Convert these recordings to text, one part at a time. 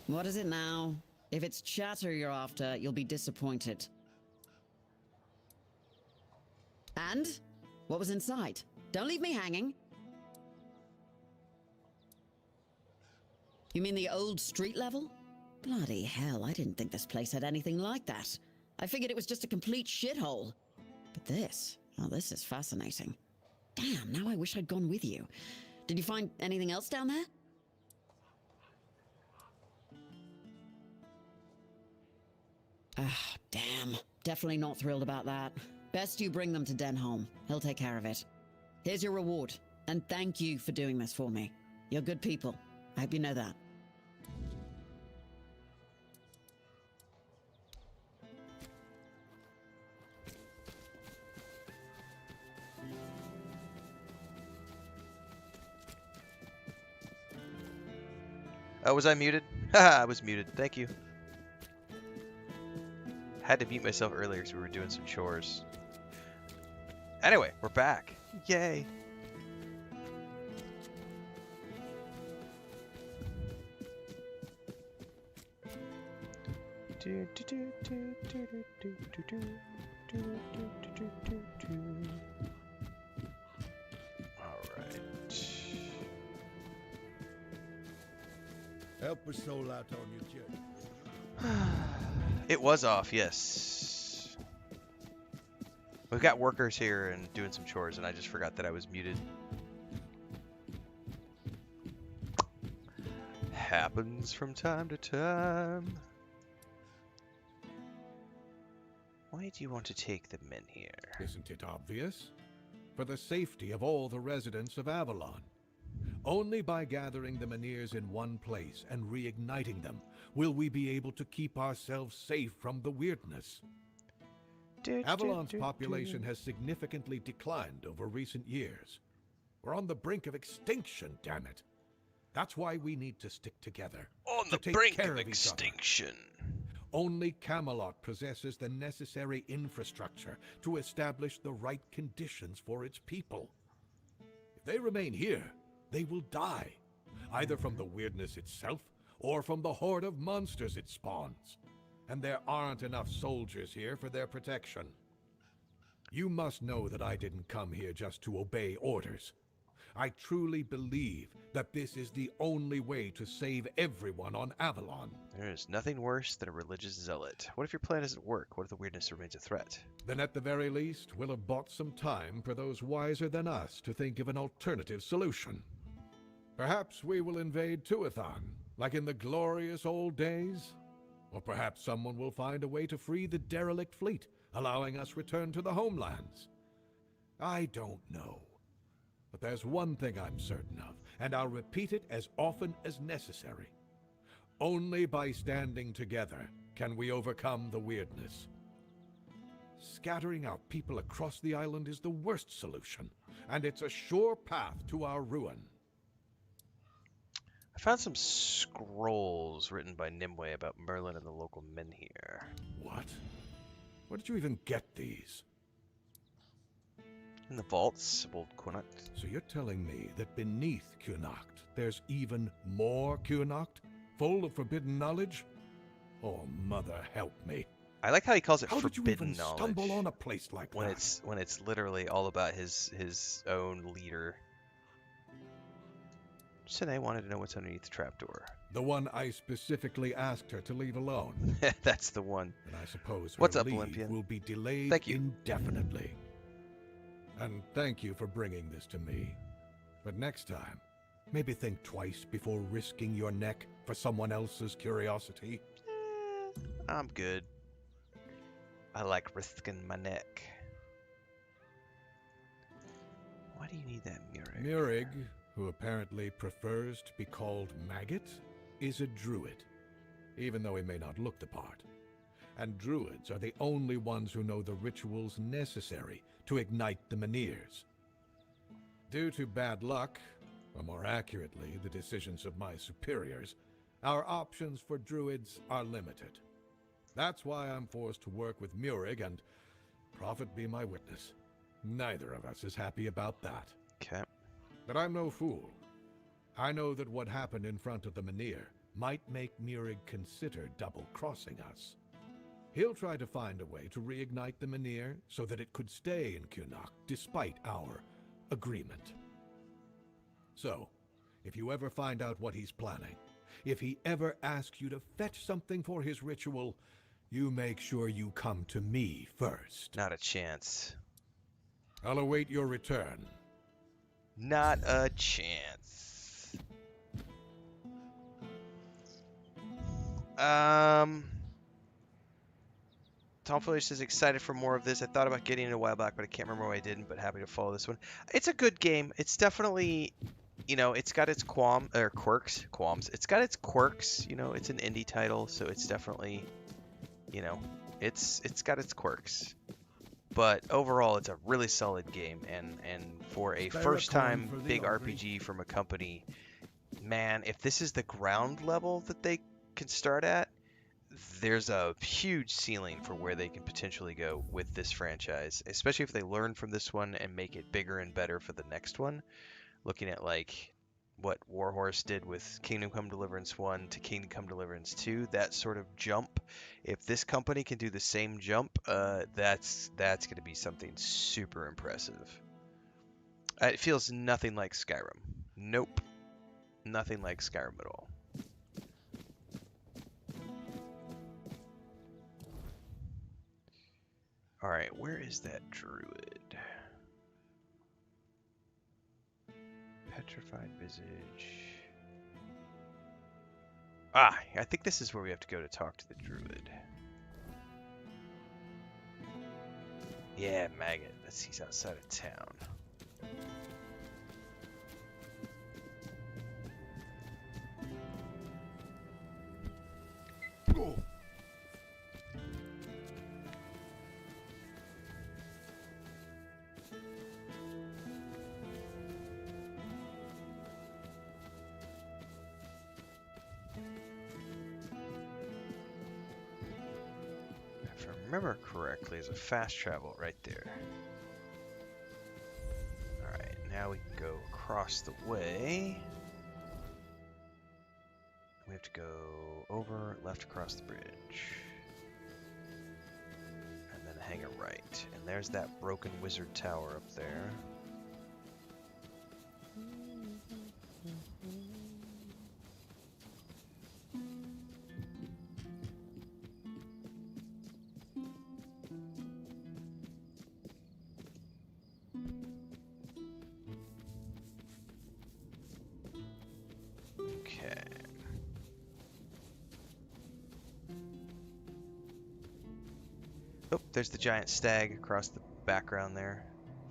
What is it now? If it's chatter you're after, you'll be disappointed. And? What was inside? Don't leave me hanging. You mean the old street level? Bloody hell, I didn't think this place had anything like that. I figured it was just a complete shithole. But this, well, this is fascinating. Damn, now I wish I'd gone with you. Did you find anything else down there? Ah, damn. Definitely not thrilled about that. Best you bring them to Denholm. He'll take care of it. Here's your reward, and thank you for doing this for me. You're good people. I hope you know that. Oh, was I muted? Haha, I was muted. Thank you. Had to mute myself earlier because we were doing some chores. Anyway, we're back. Yay. Alright. Help a soul out on your journey. It was off, yes. We've got workers here and doing some chores, and I just forgot that I was muted. Happens from time to time. Why do you want to take the men here? Isn't it obvious? For the safety of all the residents of Avalon. Only by gathering the Meniers in one place and reigniting them will we be able to keep ourselves safe from the weirdness. Avalon's population has significantly declined over recent years. We're on the brink of extinction, damn it. That's why we need to stick together. On the brink of extinction. Only Camelot possesses the necessary infrastructure to establish the right conditions for its people. If they remain here, they will die, either from the weirdness itself or from the horde of monsters it spawns. And there aren't enough soldiers here for their protection. You must know that I didn't come here just to obey orders. I truly believe that this is the only way to save everyone on Avalon. There is nothing worse than a religious zealot. What if your plan doesn't work? What if the weirdness remains a threat? Then at the very least, we'll have bought some time for those wiser than us to think of an alternative solution. Perhaps we will invade Tuathon, like in the glorious old days. Or perhaps someone will find a way to free the derelict fleet, allowing us return to the homelands. I don't know. But there's one thing I'm certain of, and I'll repeat it as often as necessary. Only by standing together can we overcome the weirdness. Scattering out people across the island is the worst solution, and it's a sure path to our ruin. I found some scrolls written by Nimue about Merlin and the local men here. What? Where did you even get these? In the vaults of Old Connacht. So you're telling me that beneath Connacht, there's even more Connacht, full of forbidden knowledge? Oh, mother help me. I like how he calls it How did you forbidden even knowledge. stumble on a place like when that? When it's literally all about his own leader. Sine wanted to know what's underneath the trapdoor. The one I specifically asked her to leave alone. That's the one. And I suppose her What's up, leave Olympian? will be delayed Thank you. indefinitely. And thank you for bringing this to me. But next time, maybe think twice before risking your neck for someone else's curiosity. I'm good. I like risking my neck. Why do you need that Murig? Murig, who apparently prefers to be called Maggot, is a druid, even though he may not look the part. And druids are the only ones who know the rituals necessary to ignite the Meniers. Due to bad luck, or more accurately, the decisions of my superiors, our options for druids are limited. That's why I'm forced to work with Murig, and prophet be my witness, neither of us is happy about that. Okay. But I'm no fool. I know that what happened in front of the Menhir might make Murig consider double-crossing us. He'll try to find a way to reignite the Menhir so that it could stay in Kunok despite our agreement. So, if you ever find out what he's planning, if he ever asks you to fetch something for his ritual, you make sure you come to me first. Not a chance. I'll await your return. Not a chance. Tom Felish is excited for more of this. I thought about getting it a while back, but I can't remember why I didn't, but happy to follow this one. It's a good game. It's definitely, you know, it's got its qualms. It's got its quirks, you know, it's an indie title, so it's definitely, you know, it's got its quirks. But overall, it's a really solid game, and for a first-time big RPG from a company, man, if this is the ground level that they can start at, there's a huge ceiling for where they can potentially go with this franchise, especially if they learn from this one and make it bigger and better for the next one. Looking at like what Warhorse did with Kingdom Come Deliverance 1 to Kingdom Come Deliverance 2, that sort of jump. If this company can do the same jump, that's going to be something super impressive. It feels nothing like Skyrim. Nope. Nothing like Skyrim at all. Alright, where is that druid? Petrified visage. Ah, I think this is where we have to go to talk to the druid. Yeah, Maggot. He's outside of town. Oh. If I remember correctly, there's a fast travel right there. Alright, now we can go across the way. We have to go over, left across the bridge. And then hang a right. And there's that broken wizard tower up there. Okay. Oh, there's the giant stag across the background there,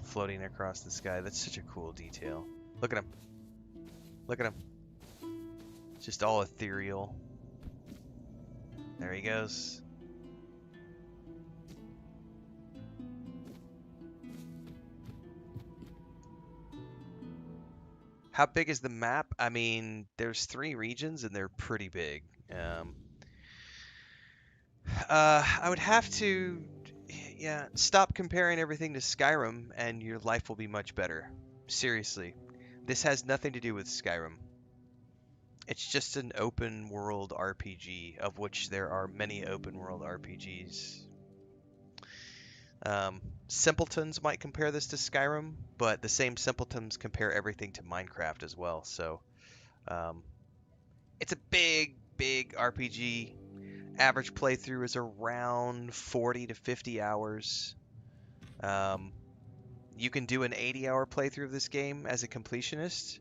floating across the sky. That's such a cool detail. Look at him. Look at him. Just all ethereal. There he goes. How big is the map? I mean, there's 3 regions and they're pretty big. I would have to, yeah, stop comparing everything to Skyrim and your life will be much better. Seriously. This has nothing to do with Skyrim. It's just an open world RPG, of which there are many open world RPGs. Simpletons might compare this to Skyrim, but the same simpletons compare everything to Minecraft as well. So it's a big RPG. Average playthrough is around 40 to 50 hours. You can do an 80-hour playthrough of this game as a completionist,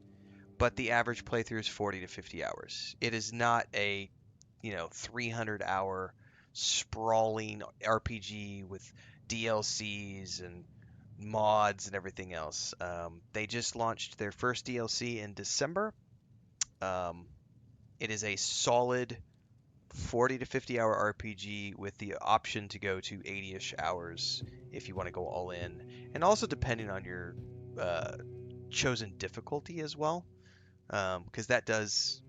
but the average playthrough is 40 to 50 hours. It is not a, 300-hour sprawling RPG with DLCs and mods and everything else. They just launched their first DLC in December. It is a solid 40 to 50 hour RPG with the option to go to 80-ish hours if you want to go all in, and also depending on your chosen difficulty as well, because that does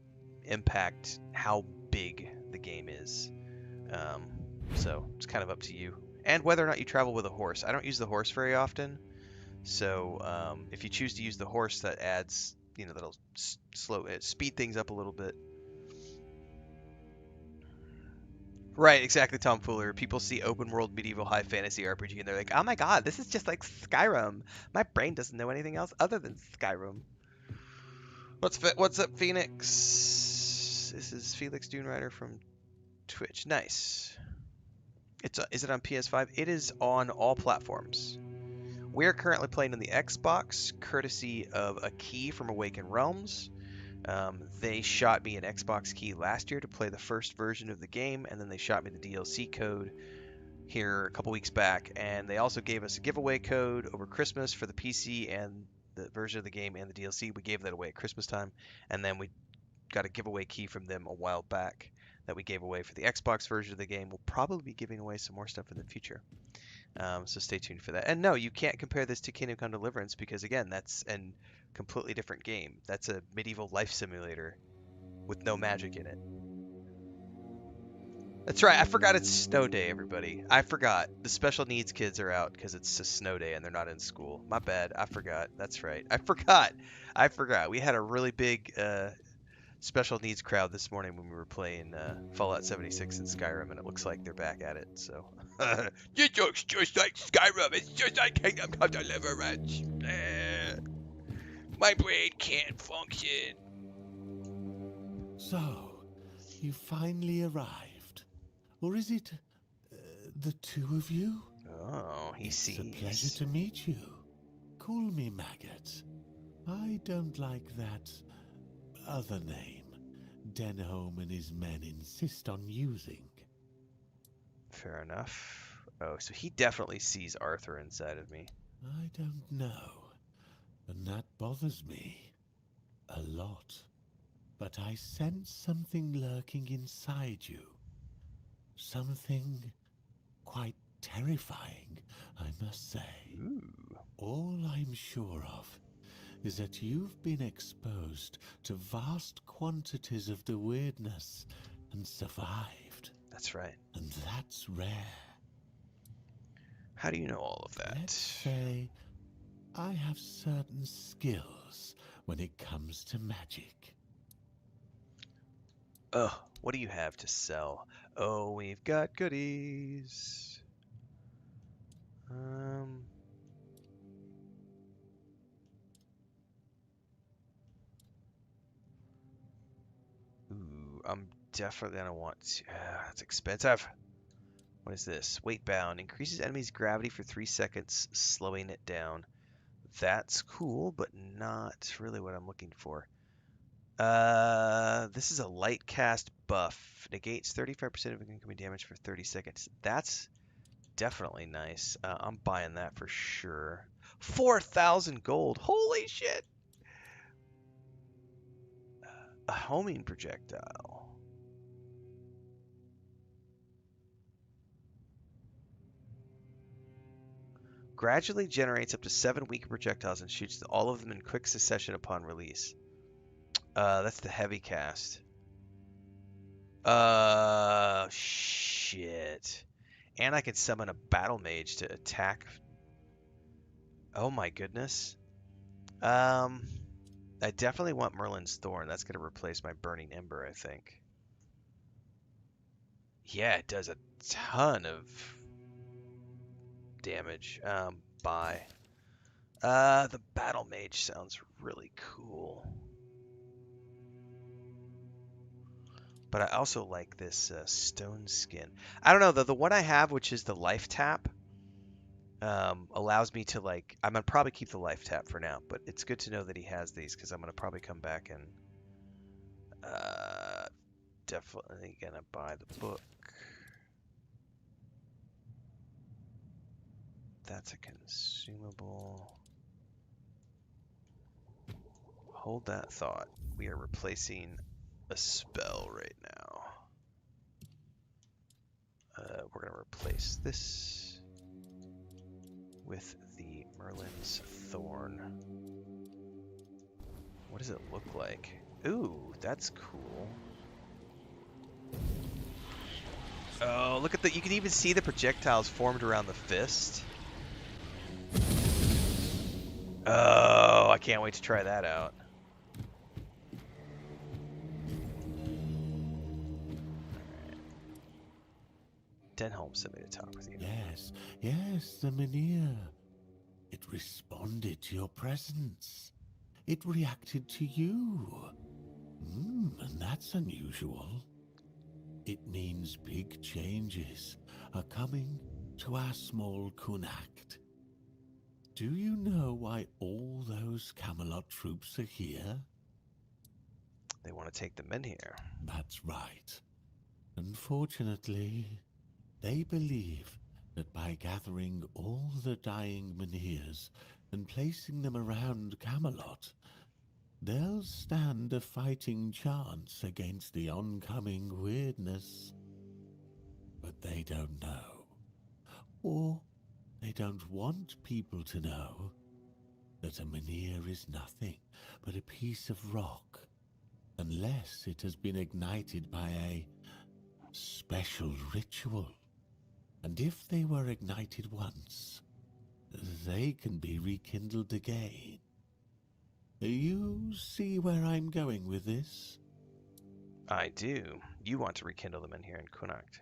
impact how big the game is. So it's kind of up to you, and whether or not you travel with a horse. I don't use the horse very often, so if you choose to use the horse, that adds, that'll speed things up a little bit. Right, exactly, tomfoolery. People see open world medieval high fantasy RPG and they're like, oh my god, this is just like Skyrim. My brain doesn't know anything else other than Skyrim. What's up, Phoenix? This is Felix Dunerider from Twitch. Nice. Is it on PS5? It is on all platforms. We are currently playing on the Xbox, courtesy of a key from Awaken Realms. They shot me an Xbox key last year to play the first version of the game, and then they shot me the DLC code here a couple weeks back, and they also gave us a giveaway code over Christmas for the PC and the version of the game and the DLC. We gave that away at Christmas time, and then we got a giveaway key from them a while back that we gave away for the Xbox version of the game. We'll probably be giving away some more stuff in the future. So stay tuned for that. And no, you can't compare this to Kingdom Come Deliverance because, again, that's a completely different game. That's a medieval life simulator with no magic in it. That's right. I forgot it's snow day, everybody. I forgot. The special needs kids are out because it's a snow day and they're not in school. My bad. I forgot. That's right. I forgot. We had a really big special needs crowd this morning when we were playing Fallout 76 and Skyrim, and it looks like they're back at it. So it looks just like Skyrim. It's just like Kingdom Come Deliverance. My brain can't function. So, you finally arrived. Or is it the two of you? Oh, he sees. It's a pleasure to meet you. Call me Maggot. I don't like that other name Denholm and his men insist on using. Fair enough. Oh, so he definitely sees Arthur inside of me. I don't know. And that bothers me a lot. But I sense something lurking inside you. Something quite terrifying, I must say. Ooh. All I'm sure of is that you've been exposed to vast quantities of the weirdness and survived. That's right. And that's rare. How do you know all of that? Let's say I have certain skills when it comes to magic. Ugh, what do you have to sell? Oh, we've got goodies. Ooh, I'm definitely gonna want to. That's expensive. What is this? Weight bound. Increases enemy's gravity for 3 seconds, slowing it down. That's cool, but not really what I'm looking for. This is a light cast buff. Negates 35% of incoming damage for 30 seconds. That's definitely nice. I'm buying that for sure. 4,000 gold. Holy shit! A homing projectile. Gradually generates up to 7 weak projectiles and shoots all of them in quick succession upon release. That's the heavy cast. Shit. And I can summon a battle mage to attack. Oh my goodness. I definitely want Merlin's Thorn. That's going to replace my Burning Ember, I think. Yeah, it does a ton of damage. Buy. The battle mage sounds really cool. But I also like this stone skin. I don't know, though. The one I have, which is the life tap, allows me to, like... I'm going to probably keep the life tap for now, but it's good to know that he has these, because I'm going to probably come back and... definitely going to buy the book. That's a consumable. Hold that thought. We are replacing a spell right now. We're going to replace this with the Merlin's Thorn. What does it look like? Ooh, that's cool. Oh, look at that. You can even see the projectiles formed around the fist. Oh, I can't wait to try that out. Denholm sent me to talk with you. Yes, yes, the Mynheer. It responded to your presence. It reacted to you. And that's unusual. It means big changes are coming to our small Kunacht. Do you know why all those Camelot troops are here? They want to take the men here. That's right. Unfortunately, they believe that by gathering all the dying Mynheers and placing them around Camelot, they'll stand a fighting chance against the oncoming weirdness. But they don't know. Or they don't want people to know that a Mynheer is nothing but a piece of rock, unless it has been ignited by a special ritual. And if they were ignited once, they can be rekindled again. You see where I'm going with this? I do. You want to rekindle the men here in Kunacht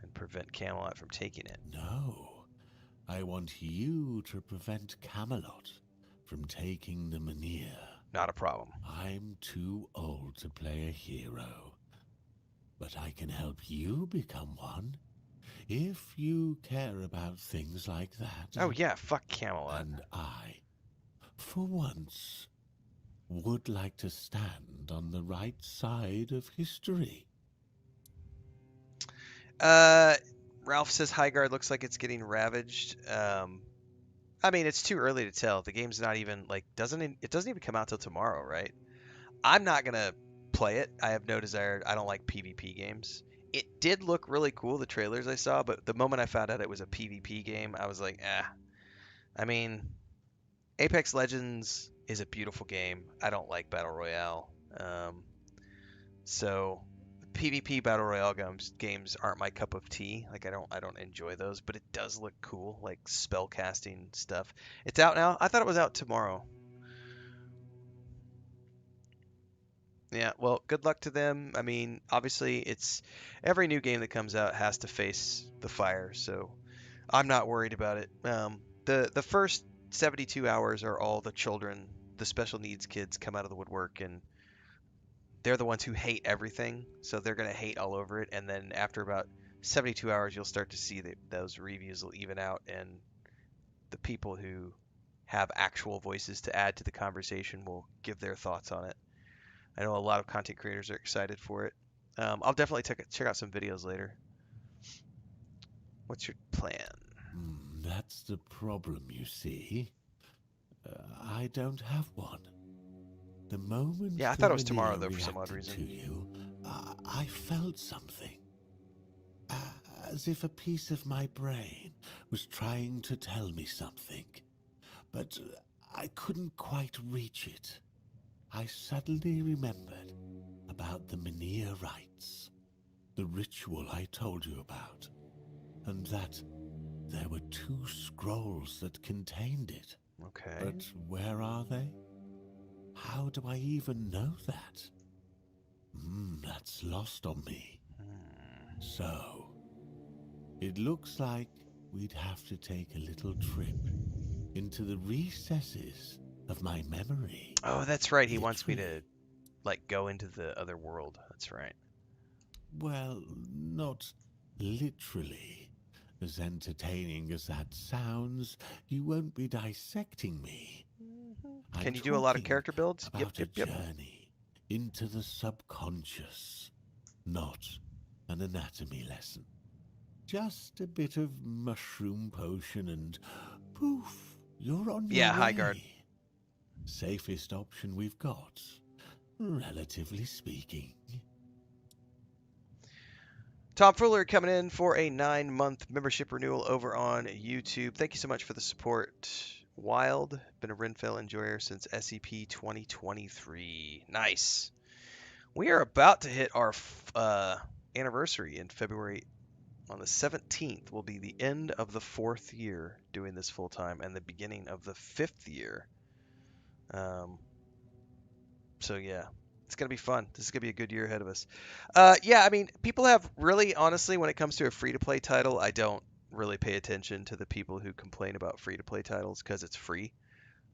and prevent Camelot from taking it. No, I want you to prevent Camelot from taking the Mynheer. Not a problem. I'm too old to play a hero, but I can help you become one if you care about things like that. Oh yeah, fuck Camelot. And I, for once, would like to stand on the right side of history. Ralph says Highguard looks like it's getting ravaged. I mean, it's too early to tell. The game's not even like it doesn't even come out till tomorrow, right? I'm not gonna play it. I have no desire. I don't like PvP games. It did look really cool, the trailers I saw, but the moment I found out it was a PvP game, I was like, eh. I mean, Apex Legends is a beautiful game. I don't like Battle Royale. So PvP Battle Royale games aren't my cup of tea. Like I don't enjoy those, but it does look cool, like spell casting stuff. It's out now? I thought it was out tomorrow. Yeah, well, good luck to them. I mean, obviously, it's every new game that comes out has to face the fire, so I'm not worried about it. The first 72 hours are all the children, the special needs kids come out of the woodwork, and they're the ones who hate everything, so they're gonna hate all over it. And then after about 72 hours, you'll start to see that those reviews will even out, and the people who have actual voices to add to the conversation will give their thoughts on it. I know a lot of content creators are excited for it. I'll definitely check out some videos later. What's your plan? That's the problem, you see. I don't have one. The moment Yeah, I the thought it was tomorrow, Mynheer though, for some odd reacted reason. to you, I felt something. As if a piece of my brain was trying to tell me something. But I couldn't quite reach it. I suddenly remembered about the Mynheer rites, the ritual I told you about, and that there were 2 scrolls that contained it. Okay. But where are they? How do I even know that? That's lost on me. So, it looks like we'd have to take a little trip into the recesses of my memory. Oh, that's right. He wants me to, like, go into the other world. That's right. Well, not literally. As entertaining as that sounds, you won't be dissecting me. Can you do a lot of character builds? About Yep. a journey into the subconscious, not an anatomy lesson. Just a bit of mushroom potion and poof, you're on your way. Highguard. Safest option we've got, relatively speaking. Tom Fuller coming in for a 9-month membership renewal over on YouTube. Thank you so much for the support. Wild, been a Renfail enjoyer since SCP 2023. Nice. We are about to hit our anniversary in February. On the 17th will be the end of the 4th year doing this full time and the beginning of the 5th year. So yeah, It's gonna be fun. This is gonna be a good year ahead of us. Yeah, I mean, people have really, honestly, when it comes to a free-to-play title, I don't really pay attention to the people who complain about free-to-play titles because it's free.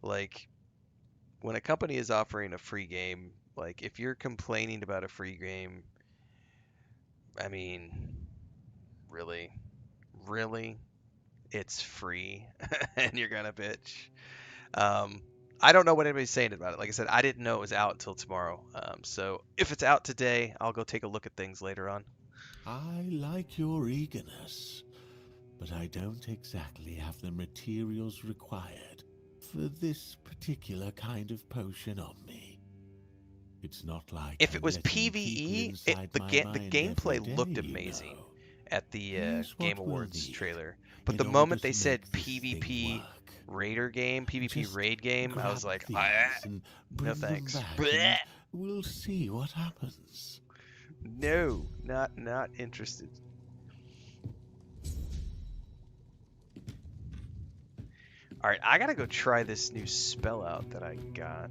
Like, when a company is offering a free game, like if you're complaining about a free game, I mean, really, really, it's free, and you're gonna bitch. Um, I don't know what anybody's saying about it. Like I said, I didn't know it was out until tomorrow. So if it's out today, I'll go take a look at things later on. I like your eagerness, but I don't exactly have the materials required for this particular kind of potion on me. It's not like If I'm it was letting people PvE, inside the my mind gameplay every looked day, you amazing know. at the Here's Game what we'll Awards need trailer. But in the order moment they to said make this thing PvP work. Raider game, PvP Just raid game, I was grab like, these and no bring them thanks. back, Blech. and we'll see what happens. No, not interested. All right, I gotta go try this new spell out that I got.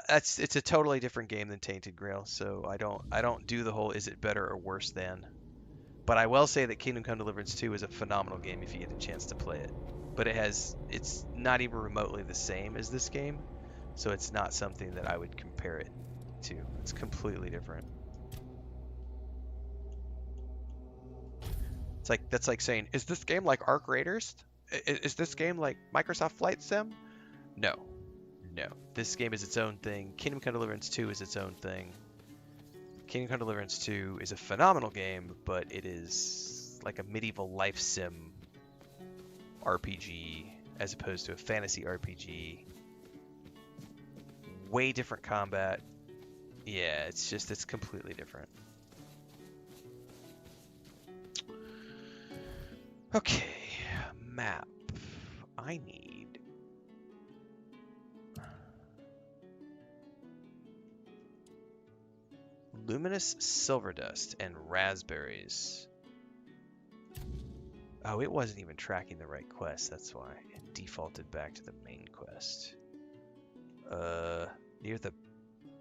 It's a totally different game than Tainted Grail, so I don't do the whole is it better or worse than. But I will say that Kingdom Come Deliverance 2 is a phenomenal game if you get a chance to play it. But it's not even remotely the same as this game, so it's not something that I would compare it to. It's completely different. That's like saying, is this game like Arc Raiders? Is this game like Microsoft Flight Sim? No. No. This game is its own thing. Kingdom Come Deliverance 2 is its own thing. Kingdom Come Deliverance 2 is a phenomenal game, but it is like a medieval life sim RPG as opposed to a fantasy RPG. Way different combat. Yeah, it's completely different. Okay, map. I need luminous silver dust and raspberries. Oh, it wasn't even tracking the right quest, that's why. It defaulted back to the main quest. Near the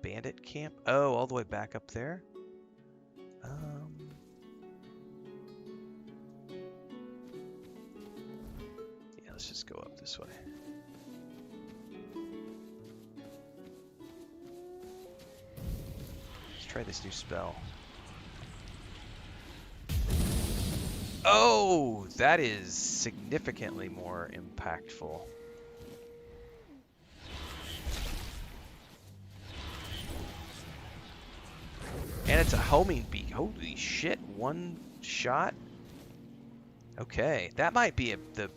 bandit camp? Oh, all the way back up there? Yeah, let's just go up this way. Let's try this new spell. Oh, that is significantly more impactful. And it's a homing beak. Holy shit, one shot? Okay, that might be the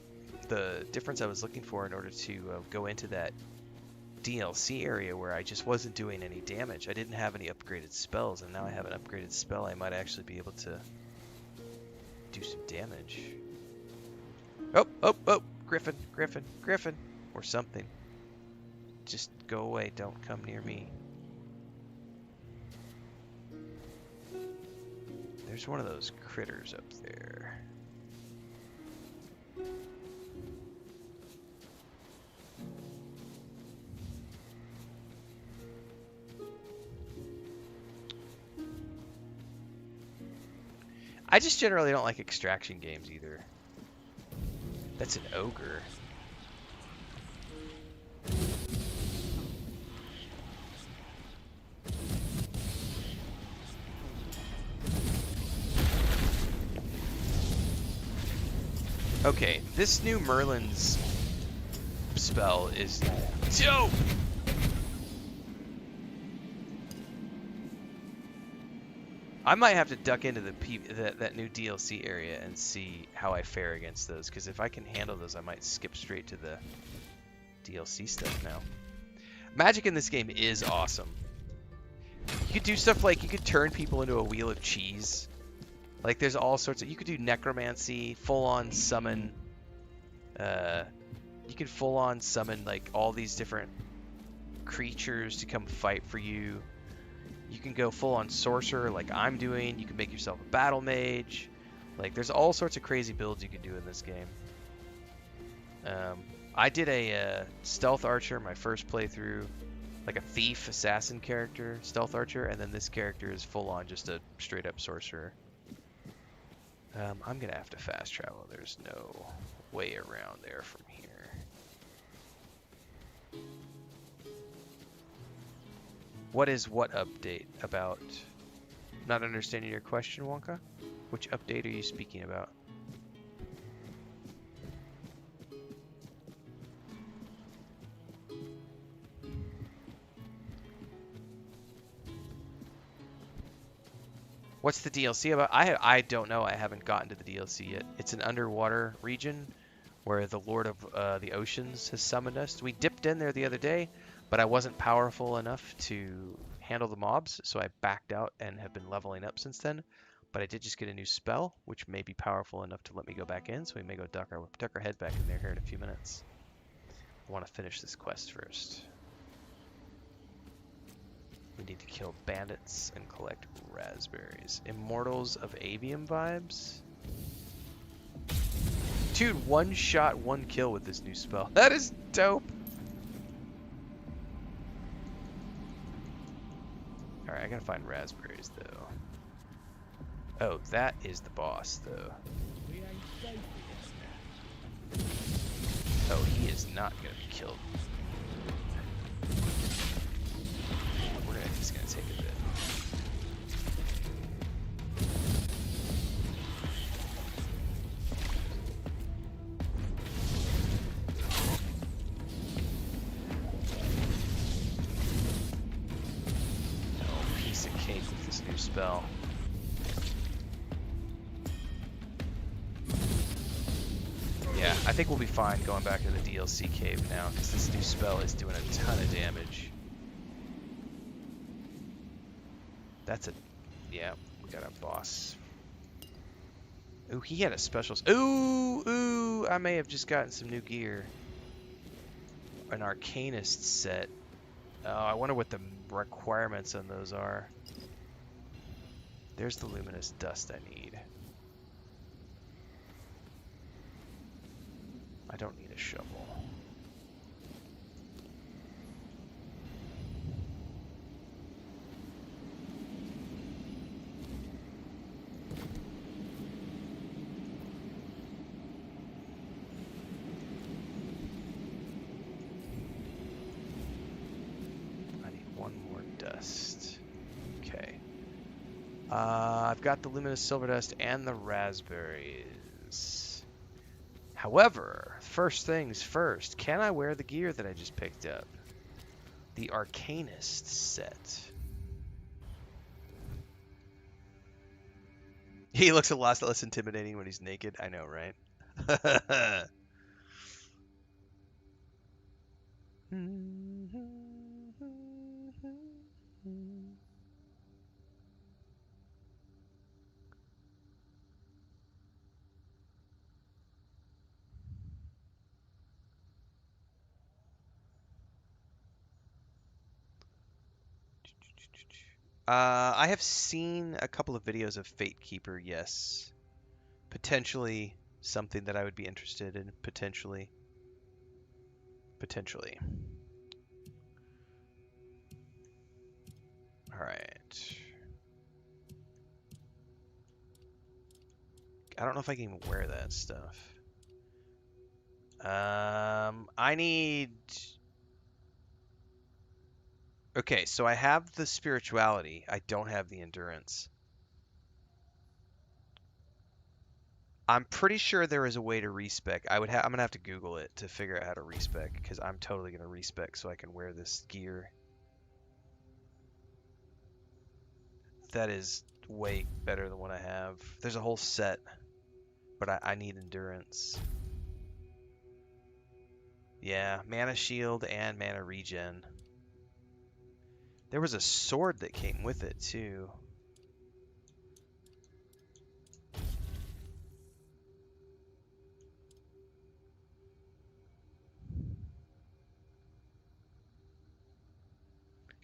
difference I was looking for in order to go into that DLC area where I just wasn't doing any damage. I didn't have any upgraded spells, and now I have an upgraded spell. I might actually be able to do some damage. Oh, Griffin, or something. Just go away, don't come near me. There's one of those critters up there. I just generally don't like extraction games either. That's an ogre. Okay, this new Merlin's spell is dope! I might have to duck into that new DLC area and see how I fare against those, because if I can handle those, I might skip straight to the DLC stuff now. Magic in this game is awesome. You could do stuff like, you could turn people into a wheel of cheese. Like, there's all sorts of... You could do necromancy, full-on summon... you could full-on summon, like, all these different creatures to come fight for you. You can go full-on sorcerer like I'm doing. You can make yourself a battle mage. Like, there's all sorts of crazy builds you can do in this game. I did a stealth archer my first playthrough. like a thief, assassin character, stealth archer, and then this character is full on just a straight up sorcerer. I'm gonna have to fast travel. There's no way around there from here. What is what update about? Not understanding your question, Wonka? Which update are you speaking about? What's the DLC about? I don't know. I haven't gotten to the DLC yet. It's an underwater region where the Lord of the Oceans has summoned us. We dipped in there the other day, but I wasn't powerful enough to handle the mobs, so I backed out and have been leveling up since then. But I did just get a new spell, which may be powerful enough to let me go back in, so we may go duck our head back in there here in a few minutes. I want to finish this quest first. We need to kill bandits and collect raspberries. Immortals of Avium vibes? Dude, one shot, one kill with this new spell. That is dope. Alright, I gotta find raspberries, though. Oh, that is the boss, though. Oh, he is not gonna be killed. He's gonna take a bit. Oh, piece of cake with this new spell. Yeah, I think we'll be fine going back to the DLC cave now, because this new spell is doing a ton of damage. That's a... yeah, we got a boss. Ooh, he had a special... Ooh, I may have just gotten some new gear. An Arcanist set. Oh, I wonder what the requirements on those are. There's the luminous dust I need. I don't need a shovel. Okay. I've got the luminous silver dust and the raspberries. However, first things first, can I wear the gear that I just picked up? The Arcanist set. He looks a lot less intimidating when he's naked. I know, right? I have seen a couple of videos of Fate Keeper, yes. Potentially something that I would be interested in, potentially. Potentially. Alright. I don't know if I can even wear that stuff. I need... Okay, so I have the spirituality. I don't have the endurance. I'm pretty sure there is a way to respec. I'm gonna have to Google it to figure out how to respec, because I'm totally gonna respec so I can wear this gear. That is way better than what I have. There's a whole set, but I need endurance. Yeah, mana shield and mana regen. There was a sword that came with it too.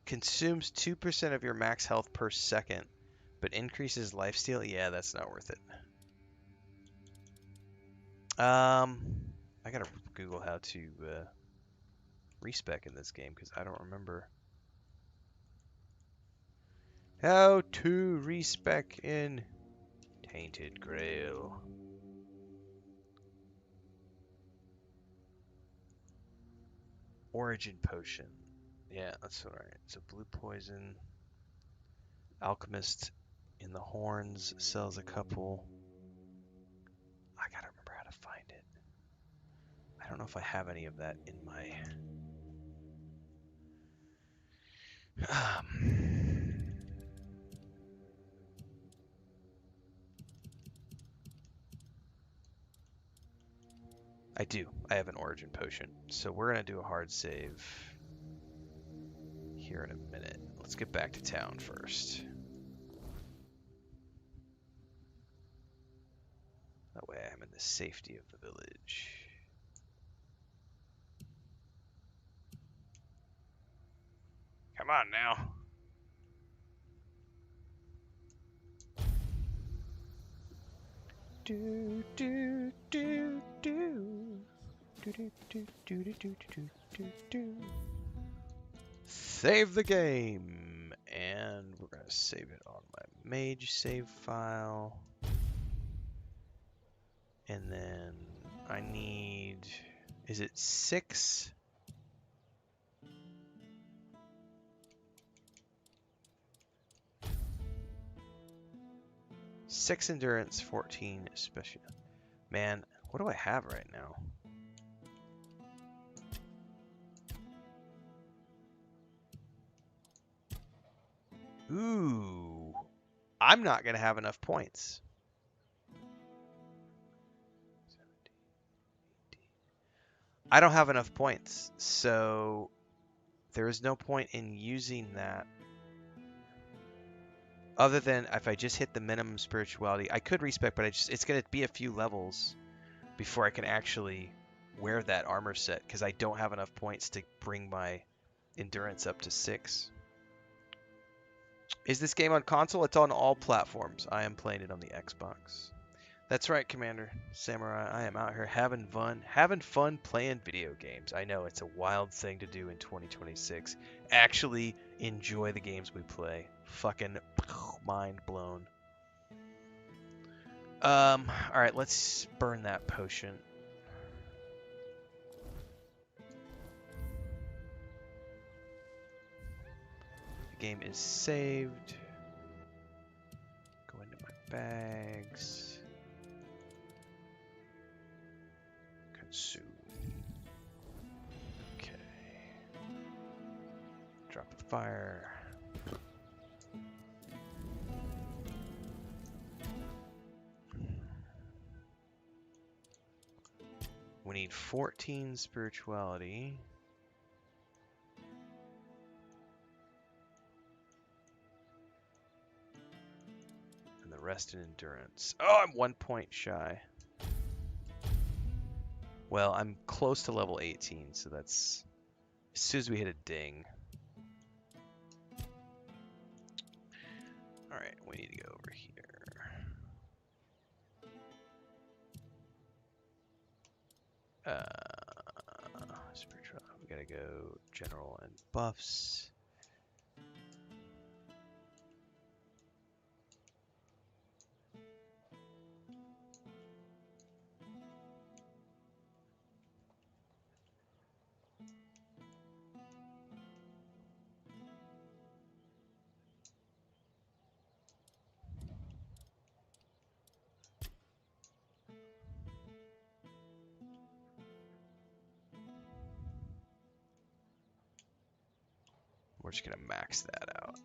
Consumes 2% of your max health per second, but increases lifesteal. Yeah, that's not worth it. I gotta Google how to respec in this game because I don't remember. How to respec in Tainted Grail. Origin potion. Yeah, that's all right. So blue poison. Alchemist in the horns sells a couple. I gotta remember how to find it. I don't know if I have any of that in my. I do. I have an origin potion. So we're gonna do a hard save here in a minute. Let's get back to town first. That way I'm in the safety of the village. Come on now. Do do do do do do do do do do do do. Save the game, and we're gonna save it on my mage save file. And then I need, is it 6? Six endurance, 14 special. Man, what do I have right now? Ooh, I'm not gonna have enough points. I don't have enough points, so there is no point in using that. Other than if I just hit the minimum spirituality, I could respec, but it's going to be a few levels before I can actually wear that armor set because I don't have enough points to bring my endurance up to 6. Is this game on console? It's on all platforms. I am playing it on the Xbox. That's right, Commander Samurai. I am out here having fun playing video games. I know it's a wild thing to do in 2026. Actually enjoy the games we play. Fucking mind blown. All right, let's burn that potion. The game is saved. Go into my bags. Consume. Okay. Drop the fire. We need 14 spirituality. And the rest in endurance. Oh, I'm 1 point shy. Well, I'm close to level 18, so that's as soon as we hit a ding. Alright, we need to go over here. Spiritual. We gotta go general and buffs. We're just gonna max that out.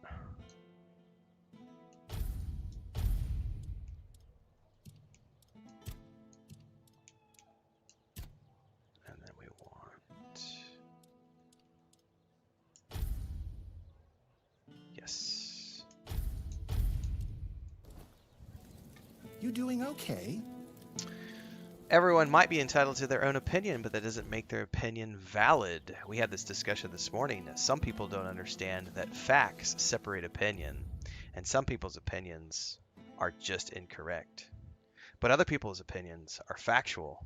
And then we want... Yes. You doing okay? Everyone might be entitled to their own opinion, but that doesn't make their opinion valid. We had this discussion this morning. Some people don't understand that facts separate opinion, and some people's opinions are just incorrect. But other people's opinions are factual.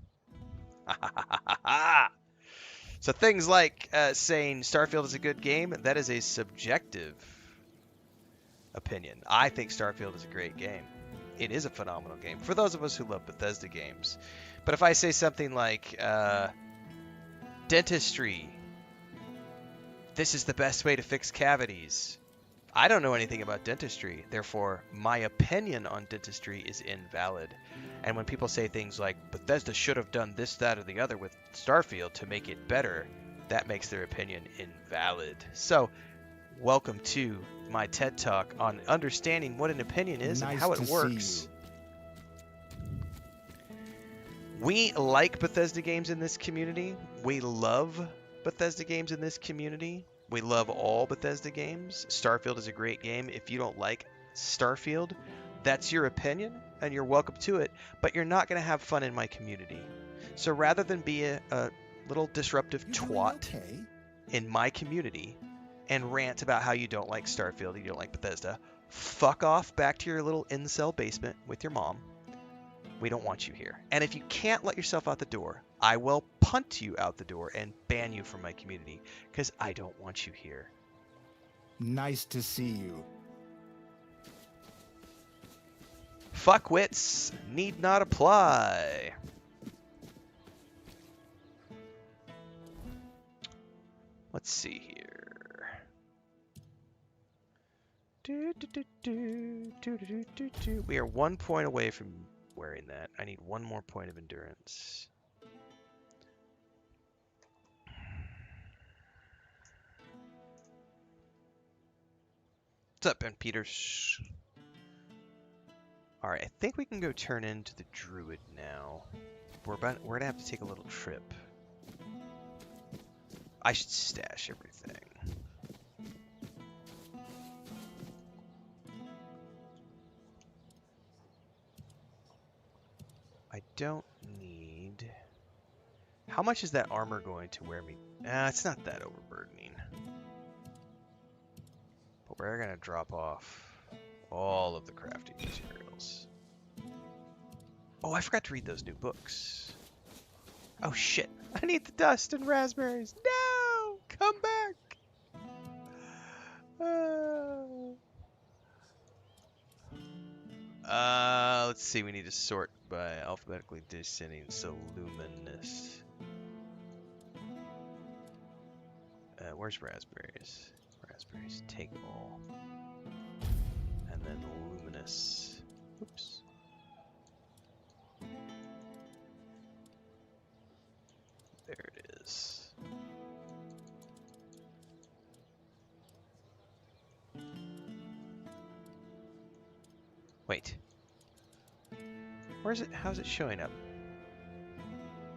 So things like saying Starfield is a good game, that is a subjective opinion. I think Starfield is a great game. It is a phenomenal game for those of us who love Bethesda games. But if I say something like dentistry, this is the best way to fix cavities. I don't know anything about dentistry, therefore my opinion on dentistry is invalid. And when people say things like Bethesda should have done this, that, or the other with Starfield to make it better, that makes their opinion invalid. So, welcome to my TED Talk on understanding what an opinion is and how it works. We like Bethesda games in this community. We love Bethesda games in this community. We love all Bethesda games. Starfield is a great game. If you don't like Starfield, that's your opinion, and you're welcome to it, but you're not going to have fun in my community. So rather than be a little disruptive twat in my community and rant about how you don't like Starfield, you don't like Bethesda, fuck off back to your little incel basement with your mom. We don't want you here. And if you can't let yourself out the door, I will punt you out the door and ban you from my community, because I don't want you here. Nice to see you. Fuckwits need not apply. Let's see here. We are 1 point away from wearing that. I need 1 more point of endurance. What's up, Ben Peters? Alright, I think we can go turn into the druid now. We're gonna have to take a little trip. I should stash everything. I don't need... How much is that armor going to wear me? It's not that overburdening. But we're gonna drop off all of the crafting materials. Oh, I forgot to read those new books. Oh shit, I need the dust and raspberries. No! Come back! Let's see, we need to sort by alphabetically descending, so luminous. Where's raspberries? Raspberries, take all. And then luminous. Oops. There it is. Wait. Where's it? How's it showing up?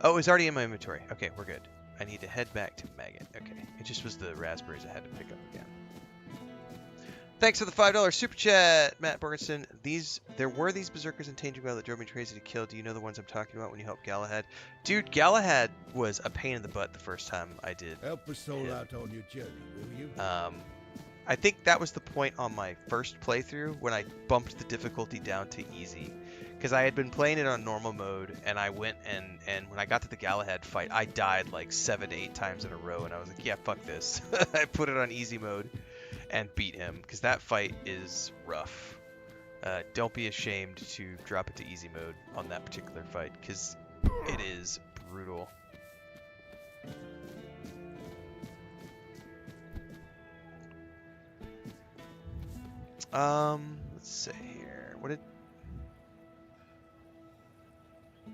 Oh, it's already in my inventory. Okay, we're good. I need to head back to Maggot. Okay. It just was the raspberries I had to pick up again. Thanks for the $5 super chat, Matt Borgenson. There were these berserkers in Tainted Grail that drove me crazy to kill. Do you know the ones I'm talking about when you helped Galahad? Dude, Galahad was a pain in the butt the first time I did. Help a soul out on your journey, will you? I think that was the point on my first playthrough when I bumped the difficulty down to easy. Because I had been playing it on normal mode, and I went and when I got to the Galahad fight, I died like 7 to 8 times in a row, and I was like, yeah, fuck this. I put it on easy mode and beat him, because that fight is rough. Don't be ashamed to drop it to easy mode on that particular fight, because it is brutal. Let's see here. What did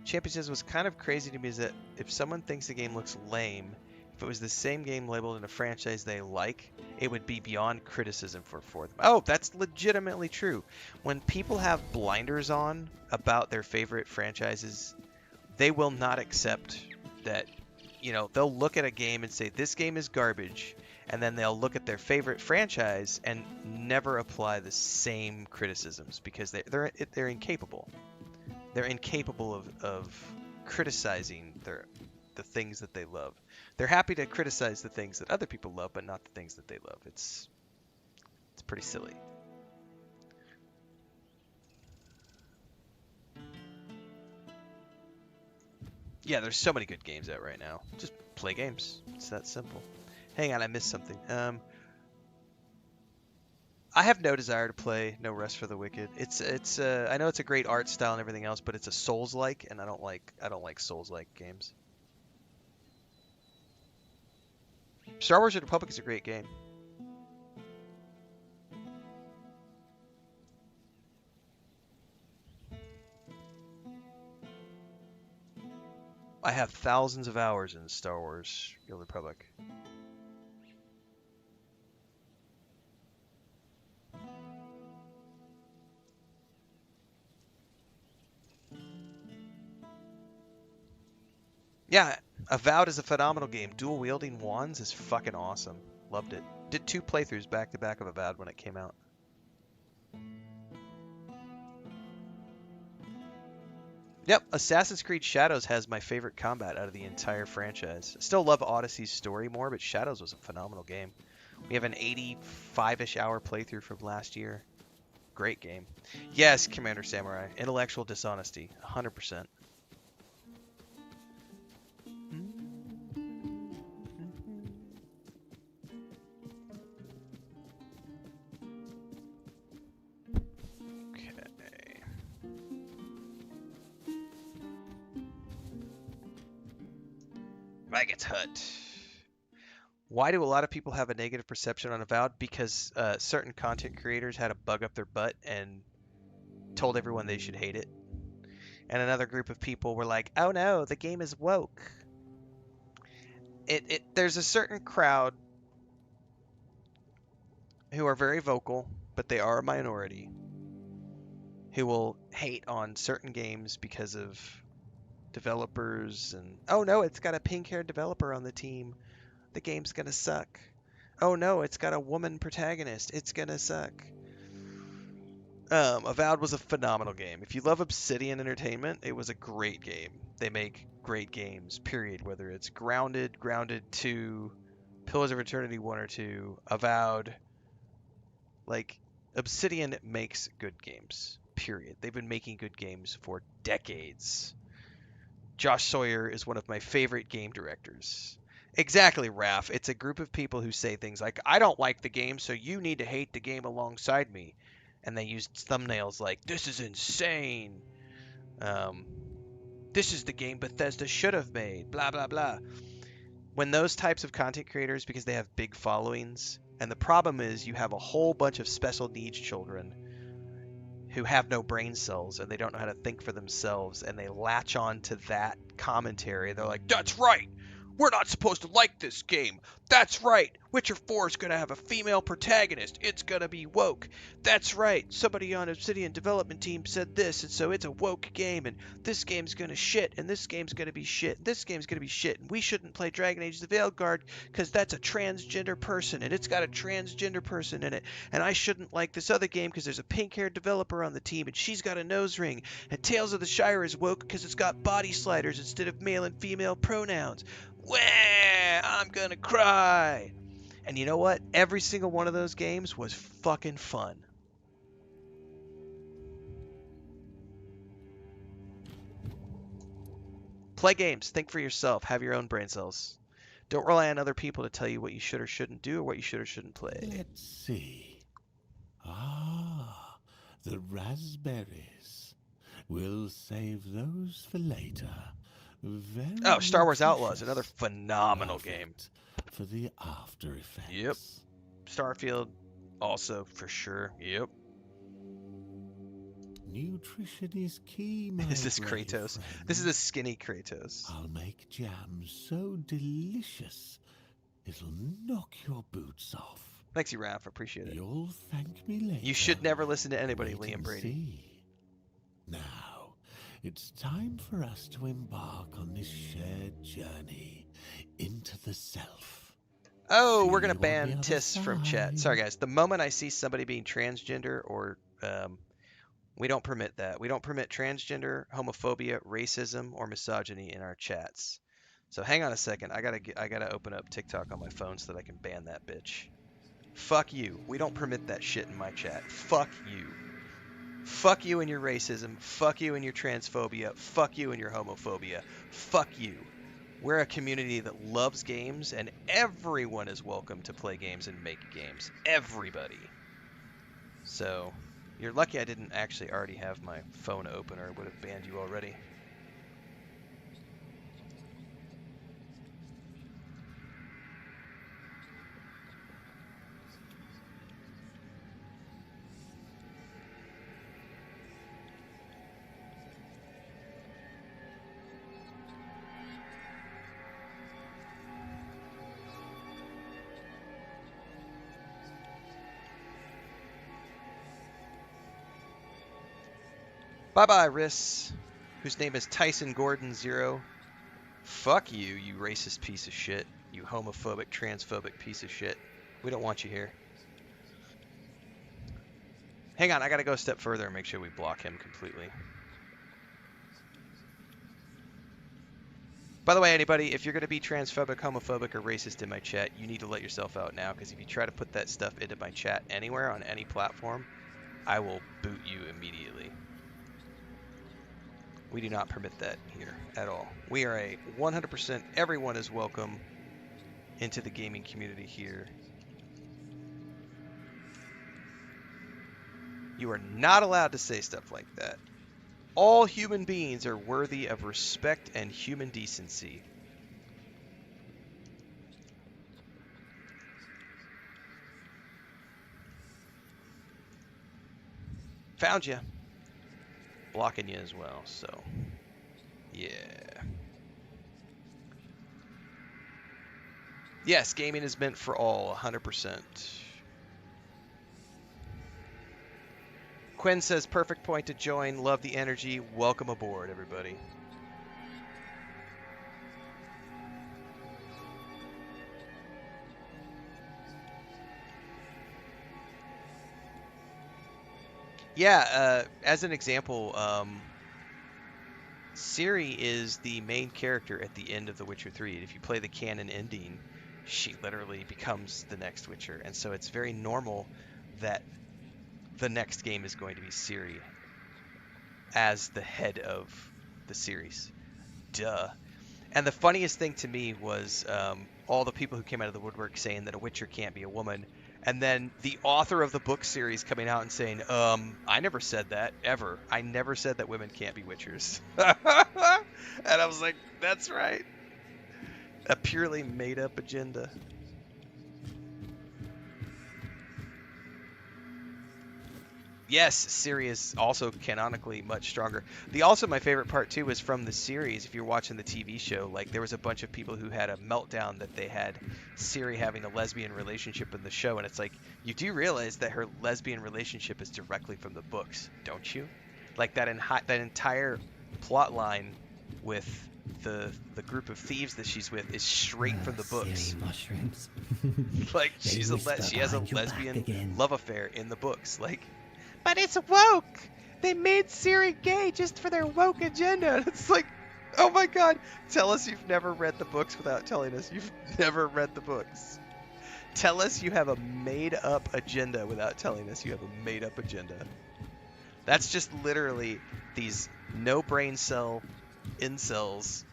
Champion says was kind of crazy to me is that if someone thinks the game looks lame, if it was the same game labeled in a franchise they like, it would be beyond criticism for them. Oh, that's legitimately true. When people have blinders on about their favorite franchises, they will not accept that, you know, they'll look at a game and say, this game is garbage, and then they'll look at their favorite franchise and never apply the same criticisms because they're incapable. They're incapable of criticizing the things that they love. They're happy to criticize the things that other people love, but not the things that they love. It's pretty silly. Yeah, there's so many good games out right now. Just play games. It's that simple. Hang on, I missed something. I have no desire to play No Rest for the Wicked. It's I know it's a great art style and everything else, but it's a Souls-like, and I don't like Souls-like games. Star Wars: The Republic is a great game. I have thousands of hours in Star Wars: The Old Republic. Yeah, Avowed is a phenomenal game. Dual wielding wands is fucking awesome. Loved it. Did 2 playthroughs back to back of Avowed when it came out. Yep, Assassin's Creed Shadows has my favorite combat out of the entire franchise. I still love Odyssey's story more, but Shadows was a phenomenal game. We have an 85-ish hour playthrough from last year. Great game. Yes, Commander Samurai. Intellectual dishonesty. 100%. Maggots Hut. Why do a lot of people have a negative perception on Avowed? Because certain content creators had a bug up their butt and told everyone they should hate it. And another group of people were like, oh no, the game is woke. There's a certain crowd who are very vocal, but they are a minority, who will hate on certain games because of developers and, oh no, it's got a pink-haired developer on the team. The game's gonna suck. Oh no, it's got a woman protagonist. It's gonna suck. Avowed was a phenomenal game. If you love Obsidian Entertainment, it was a great game. They make great games, period. Whether it's Grounded, Grounded 2, Pillars of Eternity 1 or 2, Avowed. Like, Obsidian makes good games, period. They've been making good games for decades. Josh Sawyer is one of my favorite game directors. Exactly, Raph. It's a group of people who say things like, I don't like the game, so you need to hate the game alongside me. And they use thumbnails like, this is insane. This is the game Bethesda should have made. Blah, blah, blah. When those types of content creators, because they have big followings, and the problem is you have a whole bunch of special needs children who have no brain cells and they don't know how to think for themselves, and they latch on to that commentary. They're like, that's right, we're not supposed to like this game. That's right, Witcher 4 is going to have a female protagonist. It's going to be woke. That's right, somebody on Obsidian development team said this, and so it's a woke game, and this game's going to shit, and this game's going to be shit, and this game's going to be shit, and we shouldn't play Dragon Age the Veilguard because that's a transgender person, and it's got a transgender person in it, and I shouldn't like this other game because there's a pink-haired developer on the team, and she's got a nose ring, and Tales of the Shire is woke because it's got body sliders instead of male and female pronouns. Wah! I'm gonna cry. And you know what? Every single one of those games was fucking fun. Play games. Think for yourself. Have your own brain cells. Don't rely on other people to tell you what you should or shouldn't do or what you should or shouldn't play. Let's see. Ah, the raspberries. We'll save those for later. Very Oh, Star Wars Outlaws, nutritious. another phenomenal game. Perfect for the after effects. Yep. Starfield, also for sure. Yep. Nutrition is key, my Is this brave Kratos? friend. This is a skinny Kratos. I'll make jam so delicious it'll knock your boots off. Thanks, you, Raph. Appreciate it. You'll thank me later. You should never listen to anybody, Wait Liam and Brady. see. Now, it's time for us to embark on this shared journey into the self. Oh, See we're gonna you on ban the other Tiss from chat. side. Sorry, guys. The moment I see somebody being transgender or we don't permit that. We don't permit transgender, homophobia, racism, or misogyny in our chats. So hang on a second. I gotta open up TikTok on my phone so that I can ban that bitch. Fuck you. We don't permit that shit in my chat. Fuck you. Fuck you and your racism. Fuck you and your transphobia. Fuck you and your homophobia. Fuck you. We're a community that loves games, and everyone is welcome to play games and make games. Everybody. So, you're lucky I didn't actually already have my phone open, or I would have banned you already. Bye-bye, Riss, whose name is Tyson Gordon Zero. Fuck you, you racist piece of shit. You homophobic, transphobic piece of shit. We don't want you here. Hang on, I gotta go a step further and make sure we block him completely. By the way, anybody, if you're gonna be transphobic, homophobic, or racist in my chat, you need to let yourself out now, because if you try to put that stuff into my chat anywhere on any platform, I will boot you immediately. We do not permit that here at all. We are a 100% everyone is welcome into the gaming community here. You are not allowed to say stuff like that. All human beings are worthy of respect and human decency. Found you. Blocking you as well, so yeah. Yes, gaming is meant for all, 100%. Quinn says, perfect point to join. Love the energy. Welcome aboard, everybody. Yeah, as an example, Ciri is the main character at the end of The Witcher 3. And if you play the canon ending, she literally becomes the next Witcher. And so it's very normal that the next game is going to be Ciri as the head of the series. Duh. And the funniest thing to me was all the people who came out of the woodwork saying that a Witcher can't be a woman. And then the author of the book series coming out and saying, I never said that, ever. I never said that women can't be Witchers. And I was like, that's right. A purely made-up agenda. Yes, Ciri is also canonically much stronger. My favorite part too was from the series. If you're watching the TV show, like there was a bunch of people who had a meltdown that they had Ciri having a lesbian relationship in the show, and it's like, you do realize that her lesbian relationship is directly from the books, don't you? Like that entire plot line with the group of thieves that she's with is straight from the books. Silly mushrooms. Like They she has a whisper behind your back lesbian again. love affair in the books, like. But it's woke. They made Ciri gay just for their woke agenda. It's like, oh my god. Tell us you've never read the books without telling us you've never read the books. Tell us you have a made-up agenda without telling us you have a made-up agenda. That's just literally these no-brain cell incels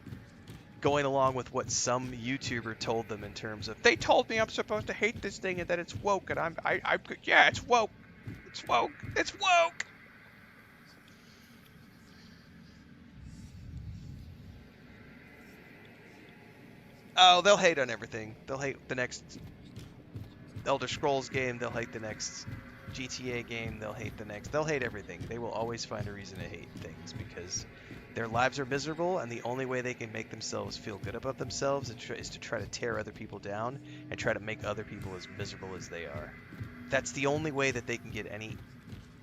going along with what some YouTuber told them in terms of, they told me I'm supposed to hate this thing and that it's woke, and yeah, it's woke. It's woke. It's woke. Oh, they'll hate on everything. They'll hate the next Elder Scrolls game. They'll hate the next GTA game. They'll hate everything. They will always find a reason to hate things because their lives are miserable, and the only way they can make themselves feel good about themselves is to try to tear other people down and try to make other people as miserable as they are. That's the only way that they can get any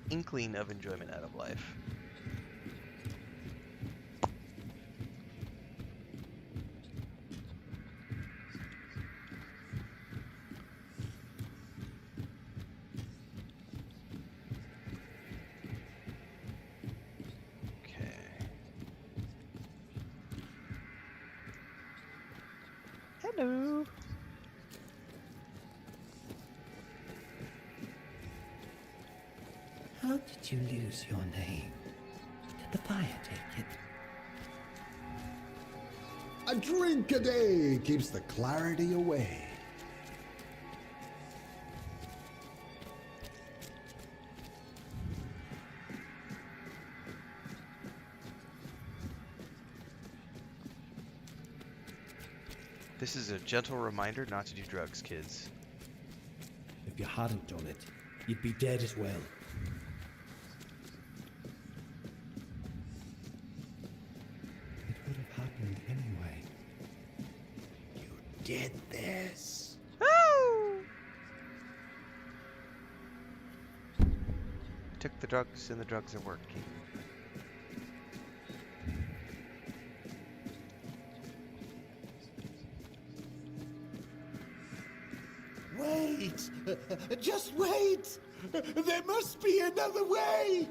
inkling of enjoyment out of life. Okay. Hello. How did you lose your name? Did the fire take it? A drink a day keeps the clarity away. This is a gentle reminder not to do drugs, kids. If you hadn't done it, you'd be dead as well. It would have happened anyway. You did this. Woo! Took the drugs and the drugs are working. Wait! Just wait! There must be another way!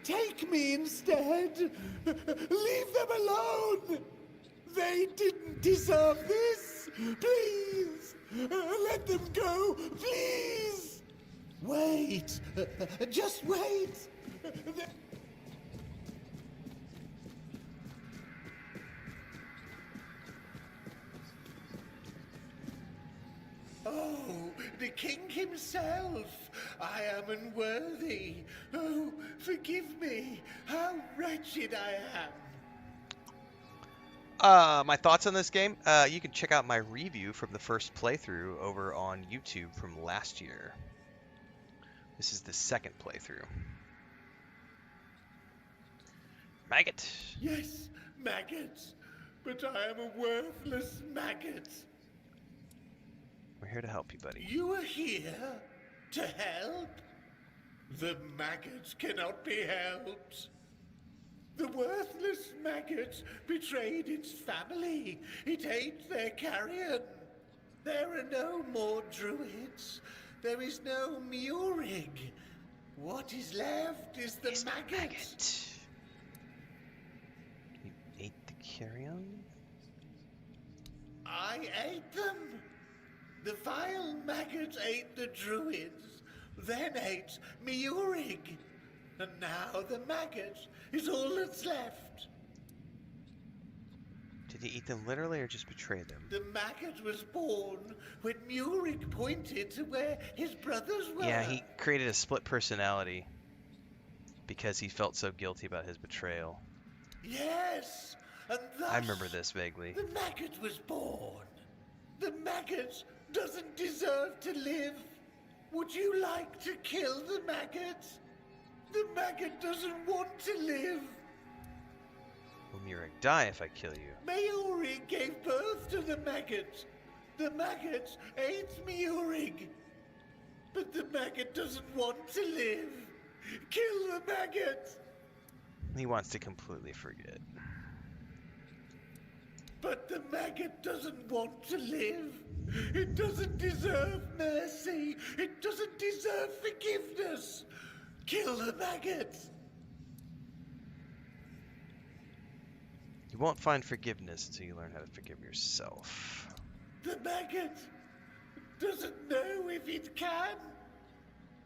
Take me instead! Leave them alone! They didn't deserve this! Please! Let them go! Please! Wait! Just wait! Oh, the king himself! I am unworthy! Oh, forgive me! How wretched I am! My thoughts on this game? You can check out my review from the first playthrough over on YouTube from last year. This is the second playthrough. Maggot! Yes, maggot! But I am a worthless maggot! We're here to help you, buddy. You are here to help? The maggot cannot be helped. The worthless maggot betrayed its family. It ate their carrion. There are no more druids. There is no Murig. What is left is the maggot. You ate the carrion? I ate them. The vile maggot ate the druids, then ate Murig. And now the maggot is all that's left. Did he eat them literally or just betray them? The maggot was born when Murig pointed to where his brothers were. Yeah, he created a split personality because he felt so guilty about his betrayal. Yes, and thus I remember this vaguely. the maggot was born. The maggot doesn't deserve to live. Would you like to kill the maggot? The maggot doesn't want to live. Will Murik die if I kill you? Murig gave birth to the maggot. The maggot ate Murig. But the maggot doesn't want to live. Kill the maggot. He wants to completely forget. But the maggot doesn't want to live. It doesn't deserve mercy. It doesn't deserve forgiveness. Kill the maggot. You won't find forgiveness until you learn how to forgive yourself. The maggot doesn't know if it can.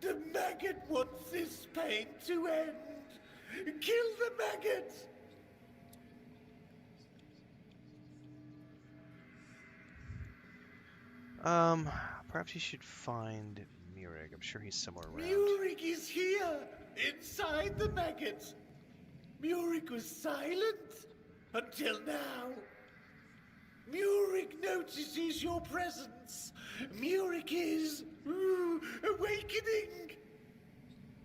The maggot wants this pain to end. Kill the maggot. Perhaps you should find Murig. I'm sure he's somewhere around. Murig is here, inside the maggot. Murig was silent until now. Murig notices your presence. Murig is awakening.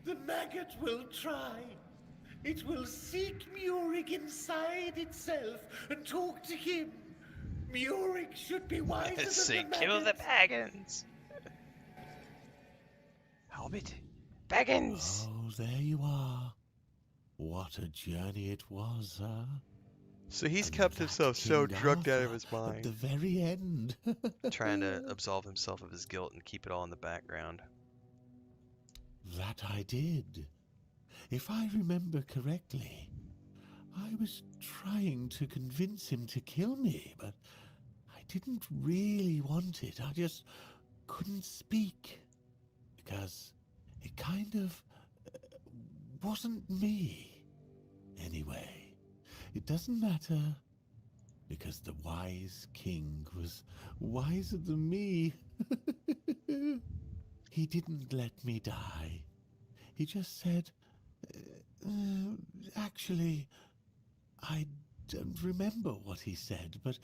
The maggot will try. It will seek Murig inside itself and talk to him. Murig should be wiser than Say, the maggot. kill the Baggins! Hobbit! Baggins! Oh, there you are. What a journey it was, huh? So he's And kept that himself so King drugged out of Arthur his At the mind, very end. trying to absolve himself of his guilt and keep it all in the background. That I did. If I remember correctly, I was trying to convince him to kill me, but I didn't really want it. I just couldn't speak. Because it kind of wasn't me. Anyway, it doesn't matter. Because the wise king was wiser than me. He didn't let me die. He just said, actually, I don't remember what he said, but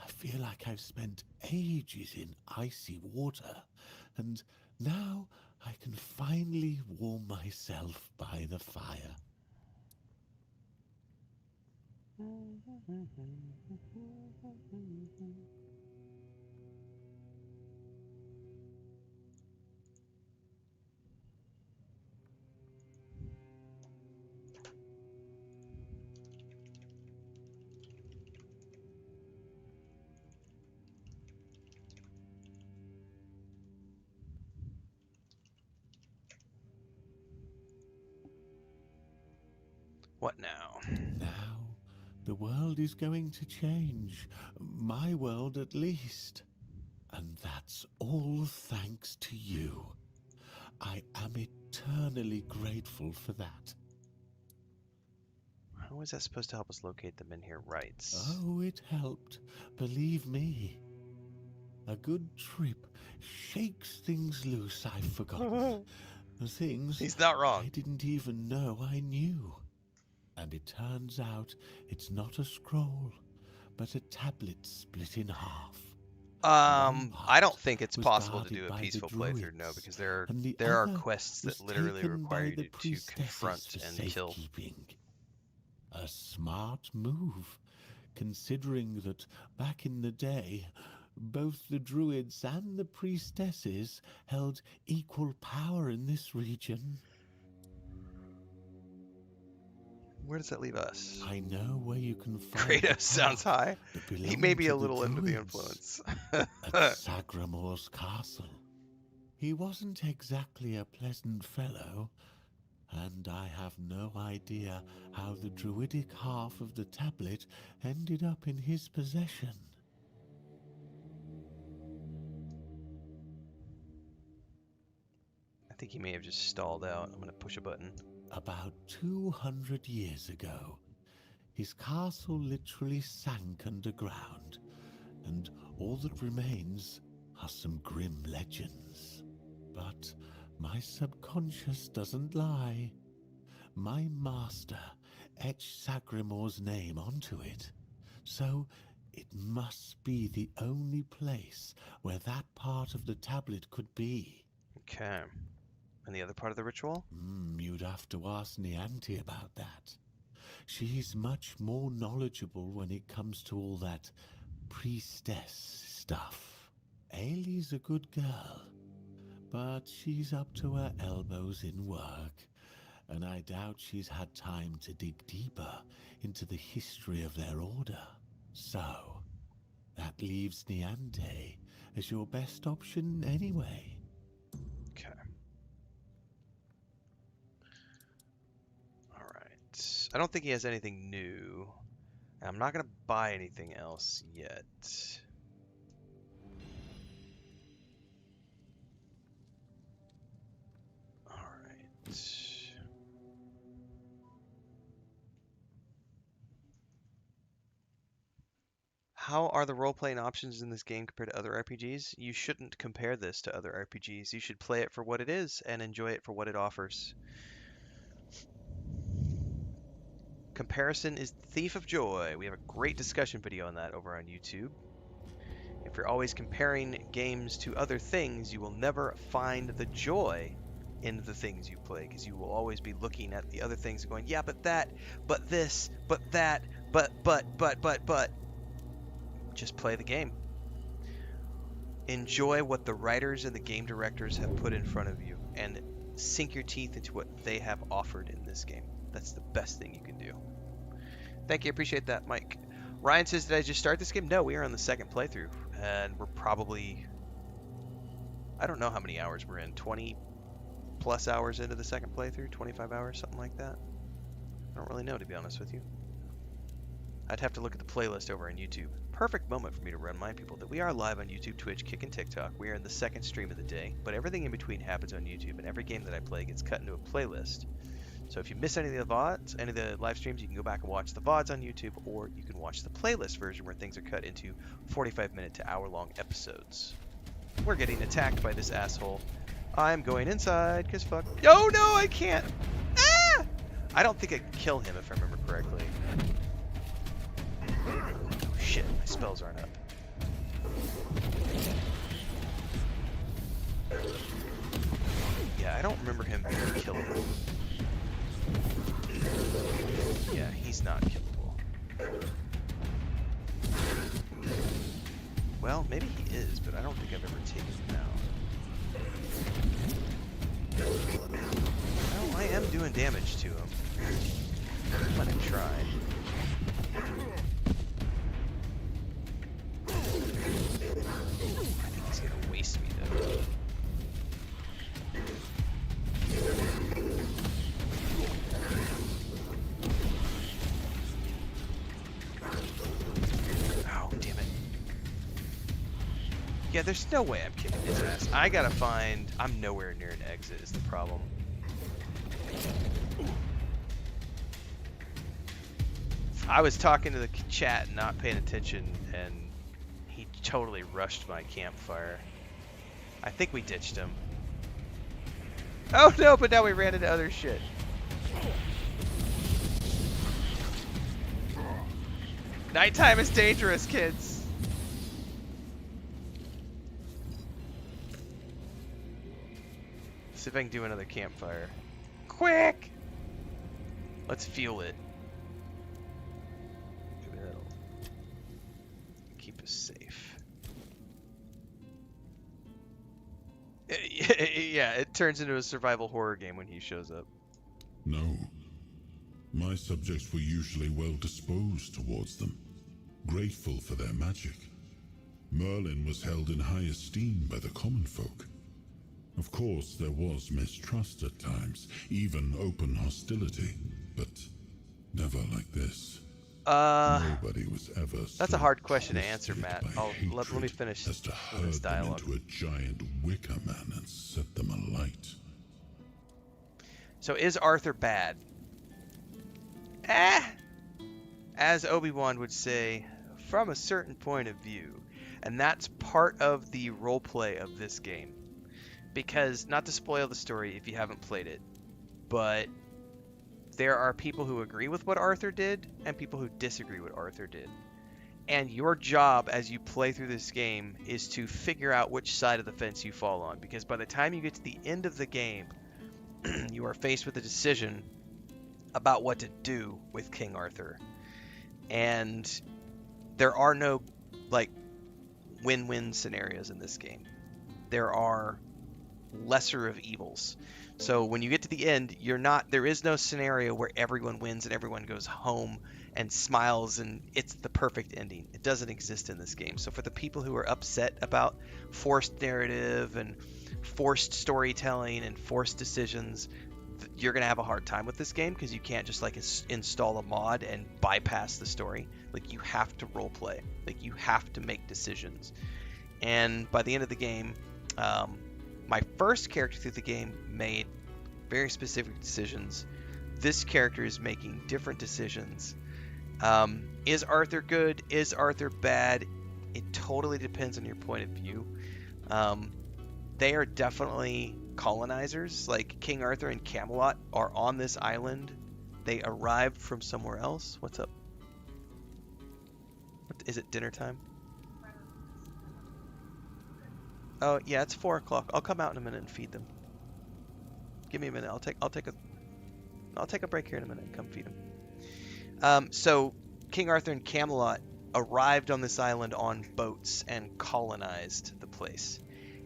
I feel like I've spent ages in icy water, and now I can finally warm myself by the fire. What now? Now, the world is going to change. My world, at least. And that's all thanks to you. I am eternally grateful for that. How is that supposed to help us locate the Menhir rights? Oh, it helped. Believe me. A good trip shakes things loose I've forgotten. Things He's not wrong. I didn't even know I knew. And it turns out it's not a scroll, but a tablet split in half. I don't think it's was possible to guarded do a by the peaceful playthrough, no, druids, because there and the are other quests that was literally taken require by you the to priestesses confront for and kill. safekeeping. A smart move, considering that back in the day, both the druids and the priestesses held equal power in this region. Where does that leave us? I know where you can find the Kratos sounds path high. that He belonged may be to a the little under the druids influence. at Sagramor's castle. He wasn't exactly a pleasant fellow, and I have no idea how the druidic half of the tablet ended up in his possession. I think he may have just stalled out. I'm going to push a button. About 200 years ago, his castle literally sank underground, and all that remains are some grim legends. But my subconscious doesn't lie. My master etched Sagramor's name onto it, so it must be the only place where that part of the tablet could be. Okay. And the other part of the ritual? You'd have to ask Nianti about that. She's much more knowledgeable when it comes to all that priestess stuff. Ailey's a good girl, but she's up to her elbows in work, and I doubt she's had time to dig deeper into the history of their order. So, that leaves Nianti as your best option anyway. Okay. Alright. I don't think he has anything new. I'm not going to buy anything else yet. Alright. How are the role-playing options in this game compared to other RPGs? You shouldn't compare this to other RPGs. You should play it for what it is and enjoy it for what it offers. Comparison is the thief of joy. We have a great discussion video on that over on YouTube. If you're always comparing games to other things, you will never find the joy in the things you play, because you will always be looking at the other things and going, yeah, but that, but this, but that, but. Just play the game. Enjoy what the writers and the game directors have put in front of you, and sink your teeth into what they have offered in this game. That's the best thing you can do. Thank you, appreciate that, Mike. Ryan says, did I just start this game? No, we are on the second playthrough, and we're probably, I don't know how many hours we're in, 20 plus hours into the second playthrough, 25 hours, something like that. I don't really know, to be honest with you. I'd have to look at the playlist over on YouTube. Perfect moment for me to remind people that we are live on YouTube, Twitch, Kick, and TikTok. We are in the second stream of the day, but everything in between happens on YouTube, and every game that I play gets cut into a playlist. So if you miss any of the VODs, any of the live streams, you can go back and watch the VODs on YouTube, or you can watch the playlist version where things are cut into 45-minute to hour-long episodes. We're getting attacked by this asshole. I'm going inside, because fuck. Oh no, I can't! Ah! I don't think I can kill him if I remember correctly. Oh shit, my spells aren't up. Yeah, I don't remember him being killable. Yeah, he's not killable. Well, maybe he is, but I don't think I've ever taken him out. Well, I am doing damage to him. I'm gonna try. I think he's gonna waste me though. Oh, damn it. Yeah, there's no way I'm kicking his ass. I gotta find... I'm nowhere near an exit is the problem. I was talking to the chat and not paying attention, and he totally rushed my campfire. I think we ditched him. Oh no, but now we ran into other shit. Nighttime is dangerous, kids. See if I can do another campfire. Quick! Let's fuel it. Maybe that'll keep us safe. Yeah, it turns into a survival horror game when he shows up. No. My subjects were usually well disposed towards them, grateful for their magic. Merlin was held in high esteem by the common folk. Of course, there was mistrust at times, even open hostility, but never like this. Nobody was ever. That's a hard question to answer, Matt. Let me finish as to herd this them dialogue. into a giant wicker man and set them alight. So is Arthur bad? As Obi-Wan would say, from a certain point of view. And that's part of the roleplay of this game. Because, not to spoil the story if you haven't played it, but there are people who agree with what Arthur did and people who disagree with what Arthur did. And your job as you play through this game is to figure out which side of the fence you fall on. Because by the time you get to the end of the game, you are faced with a decision about what to do with King Arthur. And there are no, like, win-win scenarios in this game. There are lesser of evils. So when you get to the end, there is no scenario where everyone wins and everyone goes home and smiles and it's the perfect ending. It doesn't exist in this game. So for the people who are upset about forced narrative and forced storytelling and forced decisions, you're going to have a hard time with this game because you can't just like install a mod and bypass the story. Like, you have to roleplay. Like, you have to make decisions. And by the end of the game, my first character through the game made very specific decisions. This character is making different decisions. Is Arthur good? Is Arthur bad? It totally depends on your point of view. They are definitely colonizers. Like, King Arthur and Camelot are on this island. They arrived from somewhere else. What's up? Is it dinner time? Oh yeah, it's 4 o'clock. I'll come out in a minute and feed them. Give me a minute. I'll take a break here in a minute and come feed them. So King Arthur and Camelot arrived on this island on boats and colonized the place,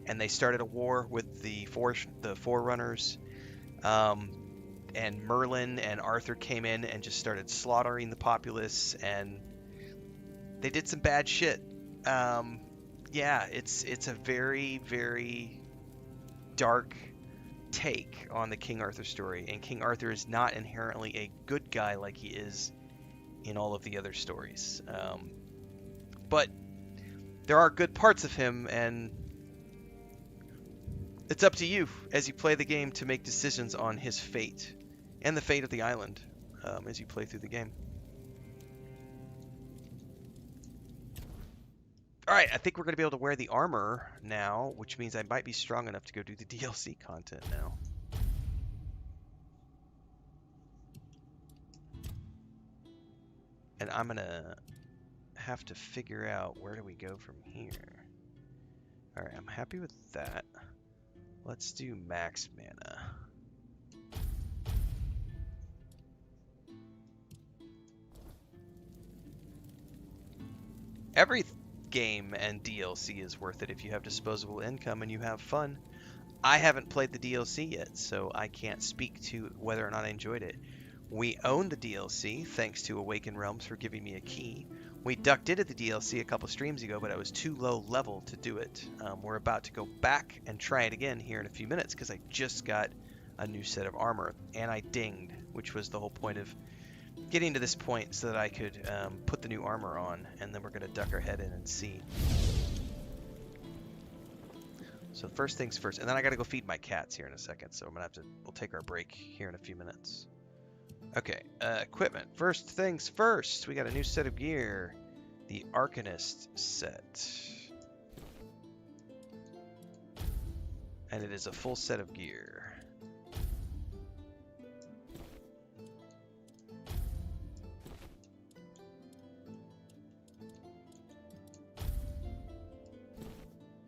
and they started a war with the Forerunners. And Merlin and Arthur came in and just started slaughtering the populace, and they did some bad shit. Yeah, it's a very, very dark take on the King Arthur story, and King Arthur is not inherently a good guy like he is in all of the other stories. But there are good parts of him, and it's up to you as you play the game to make decisions on his fate and the fate of the island as you play through the game. Alright, I think we're going to be able to wear the armor now, which means I might be strong enough to go do the DLC content now. And I'm going to have to figure out where do we go from here. Alright, I'm happy with that. Let's do max mana. Every game and DLC is worth it if you have disposable income and you have fun. I haven't played the DLC yet, so I can't speak to whether or not I enjoyed it. We own the DLC, thanks to Awaken Realms for giving me a key. We ducked into the DLC a couple streams ago, but I was too low level to do it. We're about to go back and try it again here in a few minutes because I just got a new set of armor, and I dinged, which was the whole point of getting to this point so that I could put the new armor on, and then we're going to duck our head in and see. So first things first, and then I got to go feed my cats here in a second, so I'm going to have to, we'll take our break here in a few minutes. Okay, equipment. First things first, we got a new set of gear. The Arcanist set. And it is a full set of gear.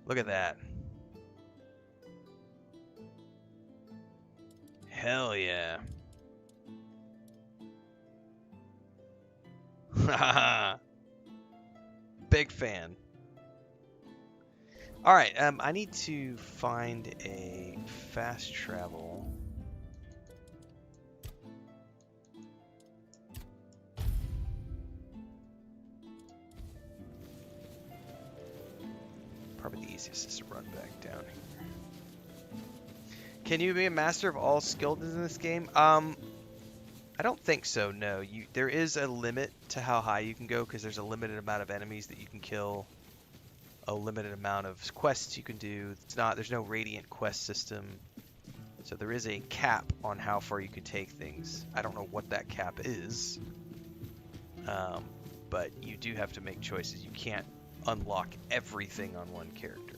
Look at that. Hell yeah. Big fan. Alright, I need to find a fast travel. Probably the easiest is to run back down here. Can you be a master of all skills in this game? I don't think so, no. There is a limit to how high you can go because there's a limited amount of enemies that you can kill, a limited amount of quests you can do. There's no radiant quest system, so there is a cap on how far you can take things. I don't know what that cap is, but you do have to make choices. You can't unlock everything on one character.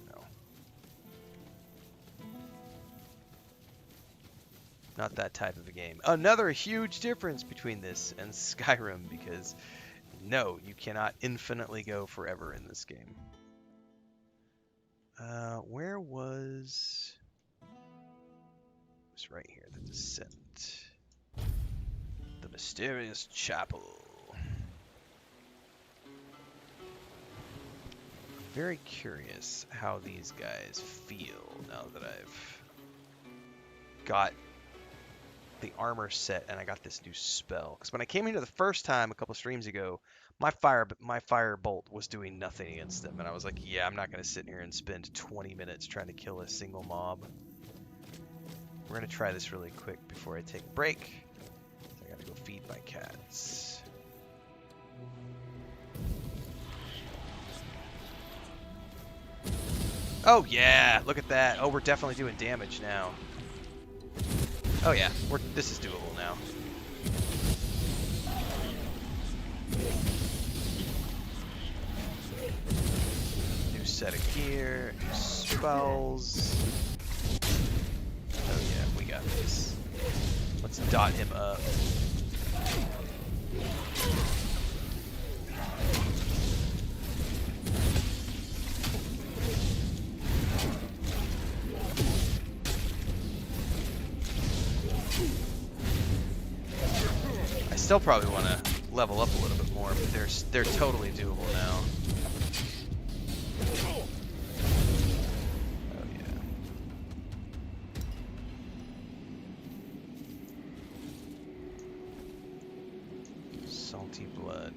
Not that type of a game. Another huge difference between this and Skyrim, because no, you cannot infinitely go forever in this game. Where was... It was right here, the Descent. The Mysterious Chapel. Very curious how these guys feel now that I've got the armor set and I got this new spell. Because when I came here the first time a couple streams ago, my fire bolt was doing nothing against them, and I was like, yeah, I'm not going to sit here and spend 20 minutes trying to kill a single mob. We're going to try this really quick before I take a break. I got to go feed my cats. Oh yeah, look at that. Oh, we're definitely doing damage now. Oh yeah, this is doable now. New set of gear, new spells. Oh yeah, we got this. Let's dot him up. Still probably want to level up a little bit more, but they're totally doable now. Oh yeah. Salty blood.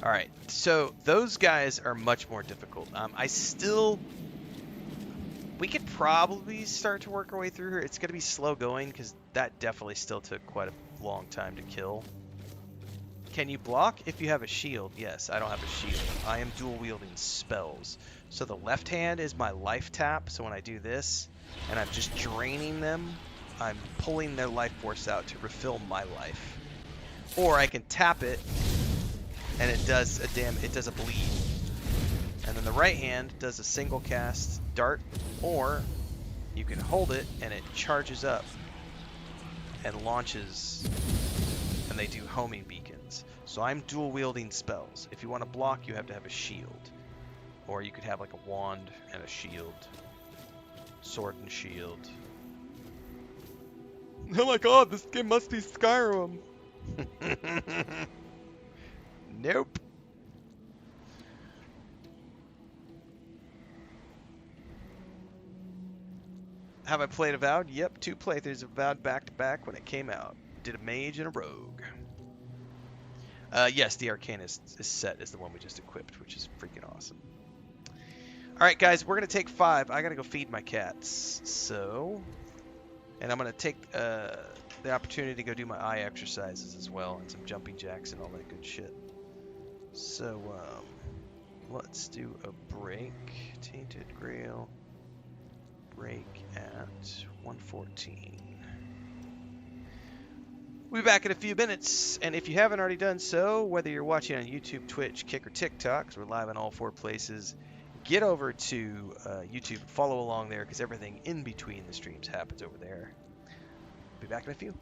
All right, so those guys are much more difficult. We could probably start to work our way through here. It's going to be slow going because that definitely still took quite a long time to kill. Can you block if you have a shield? Yes, I don't have a shield. I am dual wielding spells. So the left hand is my life tap. So when I do this and I'm just draining them, I'm pulling their life force out to refill my life. Or I can tap it and it does a bleed. And then the right hand does a single cast dart, or you can hold it and it charges up and launches, and they do homing beacons. So I'm dual wielding spells. If you want to block, you have to have a shield. Or you could have like a wand and a shield. Sword and shield. Oh my god, this game must be Skyrim. Nope. Have I played Avowed? Yep, 2 playthroughs of Avowed back to back when it came out. Did a mage and a rogue. Yes, the Arcanist set is the one we just equipped, which is freaking awesome. Alright guys, we're going to take 5. I got to go feed my cats. So, and I'm going to take the opportunity to go do my eye exercises as well, and some jumping jacks and all that good shit. So, let's do a break. Tainted Grail. Break at 1:14. We'll be back in a few minutes, and if you haven't already done so, whether you're watching on YouTube, Twitch, Kick, or TikTok, because we're live on all 4 places, get over to YouTube, follow along there, because everything in between the streams happens over there. Be back in a few.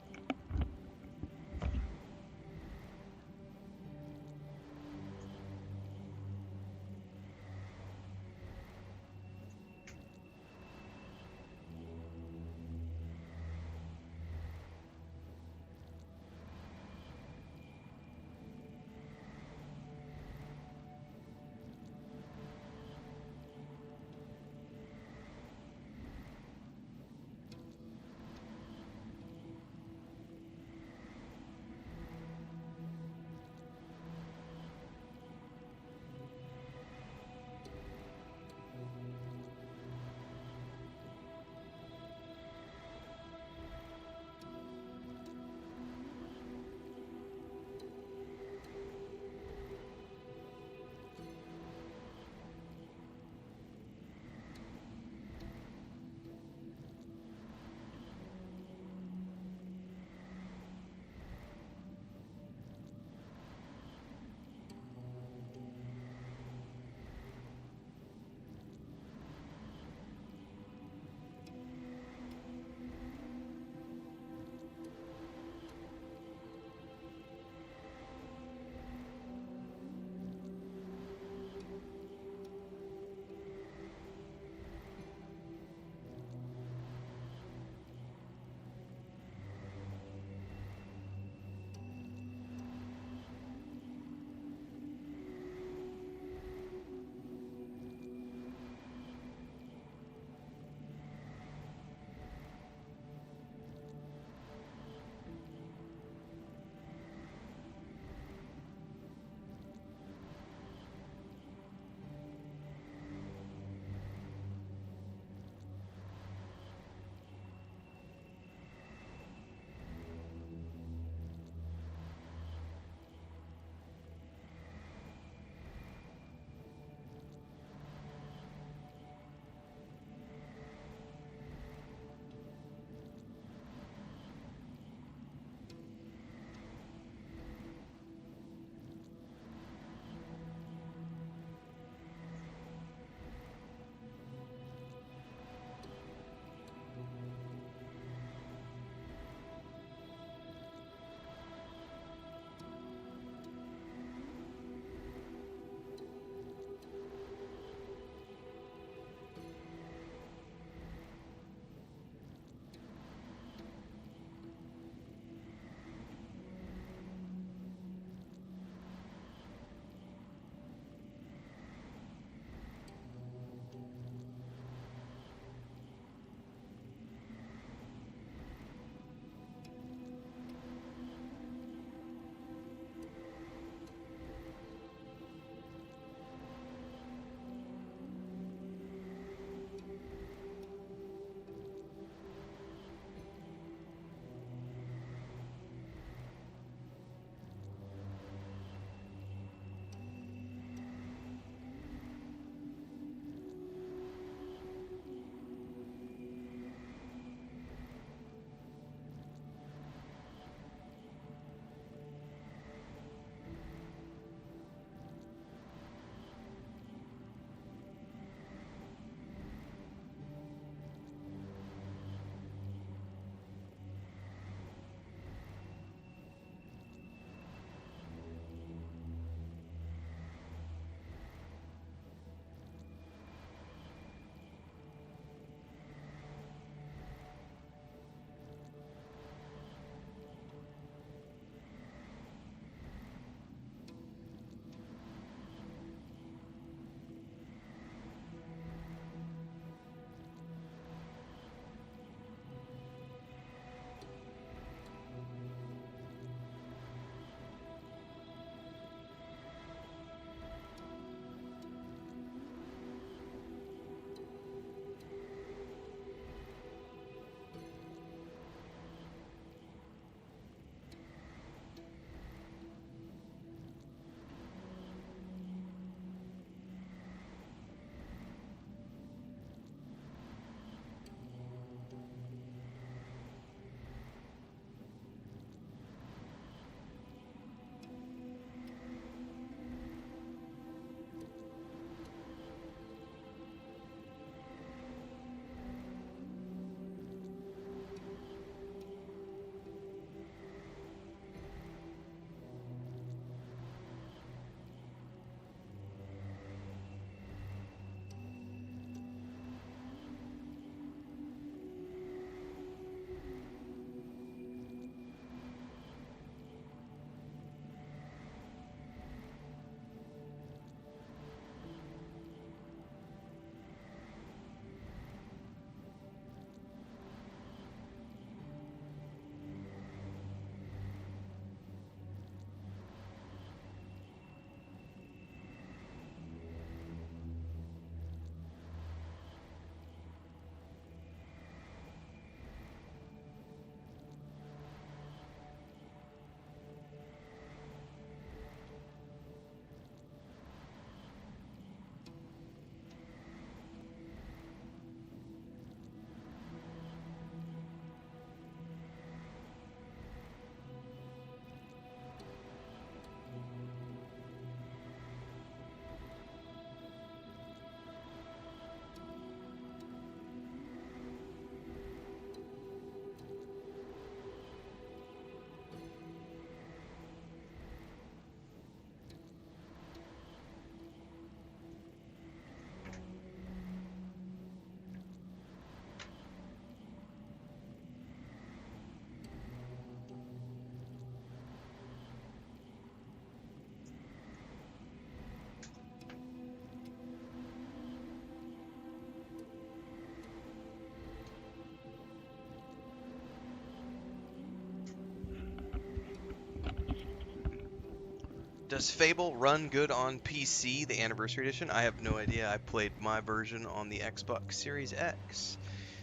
Does Fable run good on PC, the Anniversary Edition? I have no idea. I played my version on the Xbox Series X.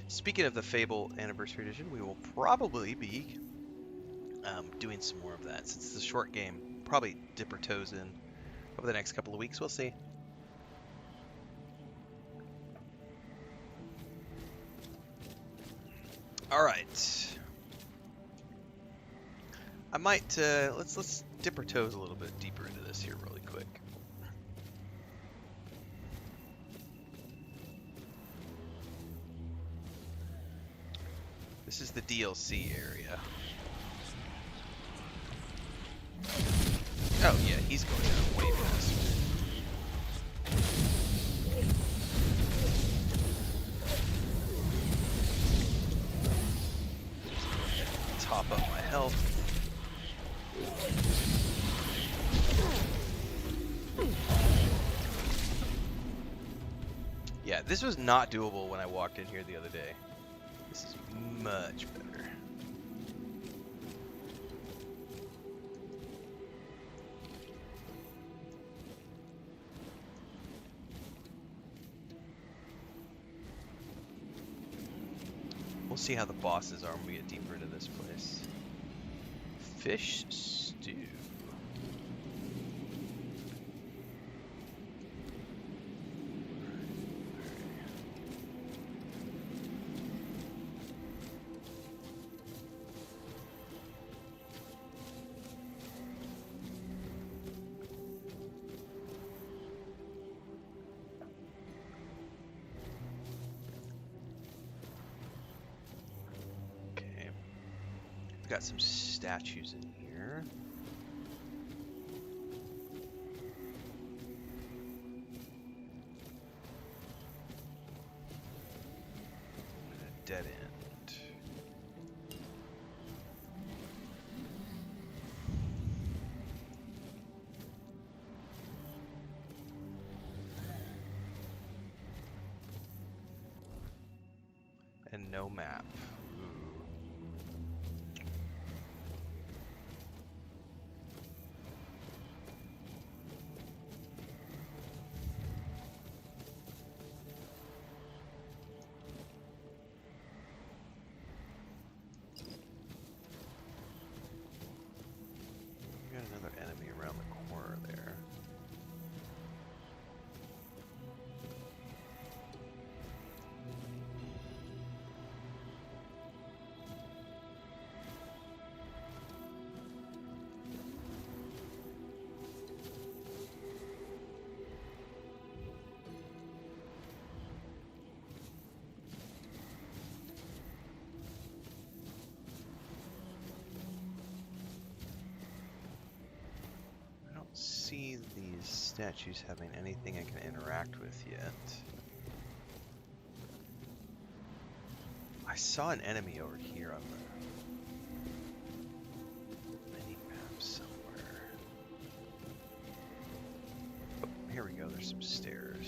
Speaking of the Fable Anniversary Edition, we will probably be doing some more of that since it's a short game. Probably dip our toes in over the next couple of weeks. We'll see. All right. I might let's dip our toes a little bit deeper into this here really quick. This is the DLC area. Oh yeah, he's going down way faster. Top up my health. Yeah, this was not doable when I walked in here the other day. This is much better. We'll see how the bosses are when we get deeper into this place. Fish stew. Got some statues in here. And a dead end. And no map. See these statues having anything I can interact with yet. I saw an enemy over here on the mini map somewhere. Oh, here we go. There's some stairs.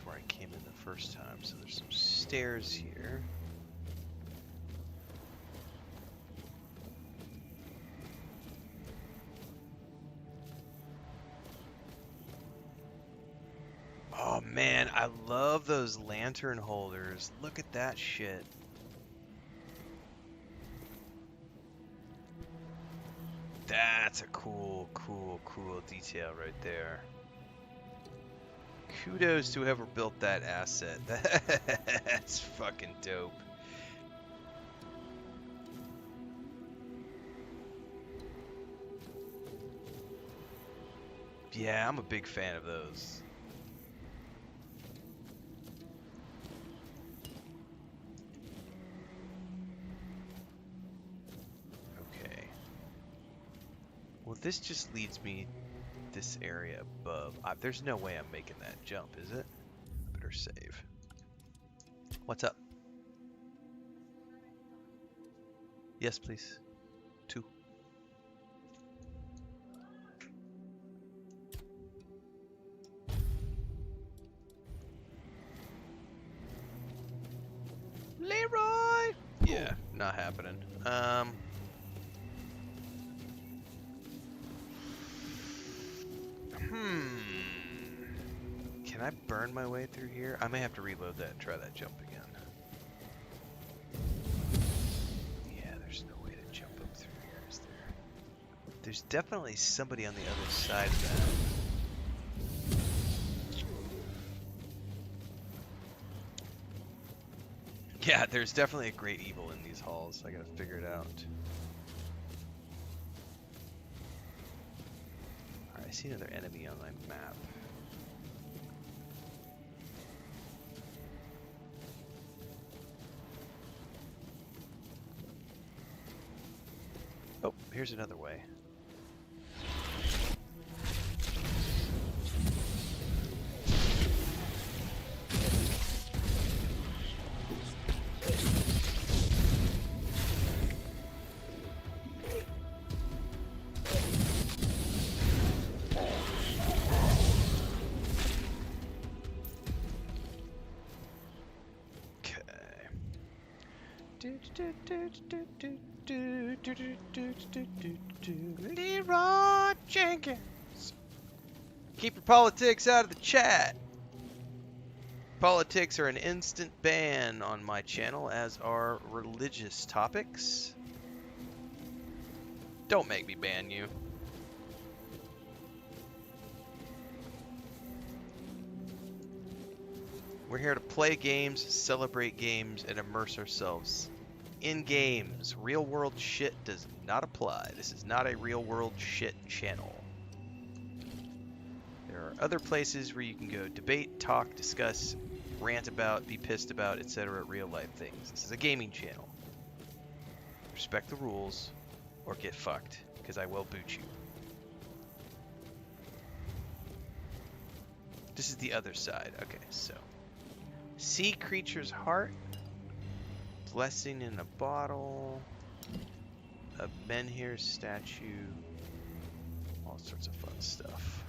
Where I came in the first time, so there's some stairs here. Oh man, I love those lantern holders. Look at that shit. That's a cool detail right there. Kudos to whoever built that asset. That's fucking dope. Yeah, I'm a big fan of those. Well, this just leads me this area above. There's no way I'm making that jump, is it? Better save. What's up? Yes, please. 2. Leroy! Yeah, not happening. Can I burn my way through here? I may have to reload that and try that jump again. Yeah, there's no way to jump up through here, is there? There's definitely somebody on the other side of that. Yeah, there's definitely a great evil in these halls. I gotta figure it out. Alright, I see another enemy on my map. Oh, here's another way. Leroy Jenkins. Keep your politics out of the chat. Politics are an instant ban on my channel, as are religious topics. Don't make me ban you. We're here to play games, celebrate games, and immerse ourselves in games. Real world shit does not apply. This is not a real world shit channel. There are other places where you can go debate, talk, discuss, rant about, be pissed about, etc. real life things. This is a gaming channel. Respect the rules or get fucked, because I will boot you. This is the other side. Okay, so sea creature's heart. Blessing in a bottle, a menhir statue, all sorts of fun stuff.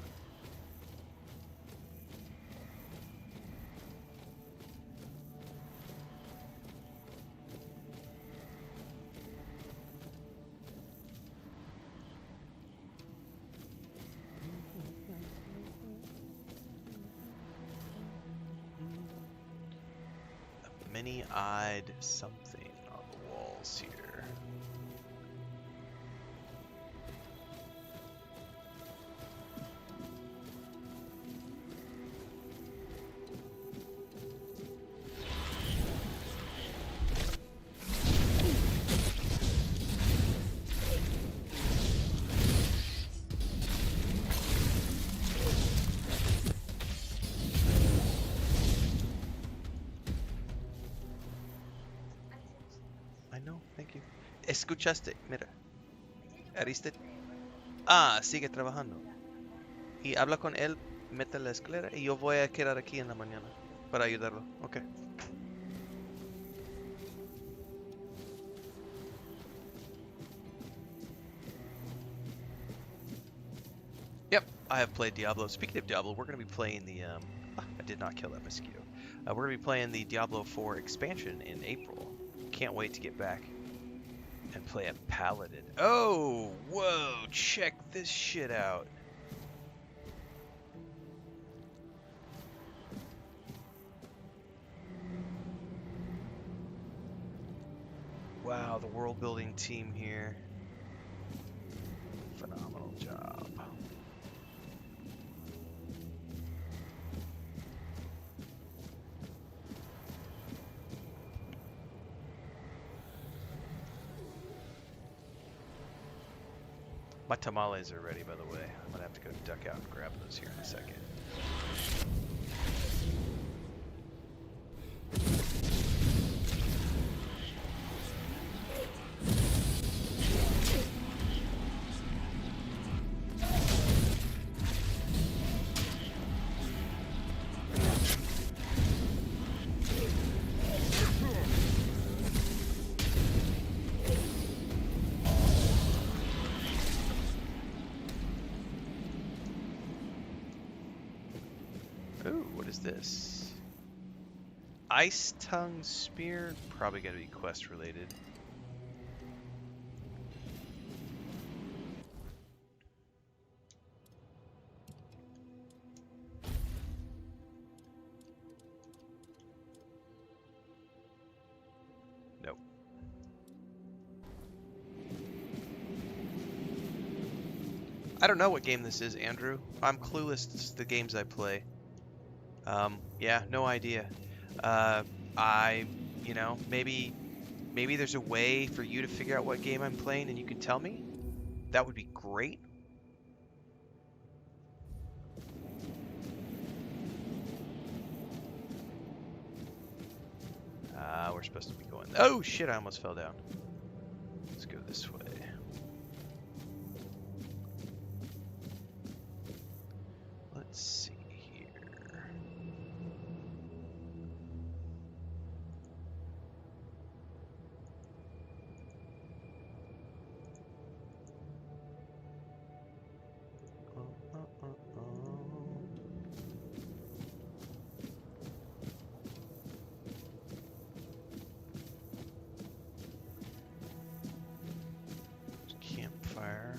A many-eyed something on the walls here. Escuchaste, mira. Ariste. Ah, sigue trabajando. Y habla con él, mete la escalera y yo voy a quedar aquí en la mañana para ayudarlo. Okay. Yep, I have played Diablo. Speaking of Diablo, we're going to be playing the I did not kill that mosquito. We're going to be playing the Diablo 4 expansion in April. Can't wait to get back and play a paladin. Oh, whoa, check this shit out. Wow, the world building team here. Phenomenal job. My tamales are ready, by the way. I'm gonna have to go duck out and grab those here in a second. is this? Ice Tongue Spear? Probably gotta be quest related. Nope. I don't know what game this is, Andrew. I'm clueless to the games I play. Yeah, no idea. You know, maybe there's a way for you to figure out what game I'm playing and you can tell me. That would be great. We're supposed to be going. Oh shit! I almost fell down. Let's go this way. Let's see here. Campfire.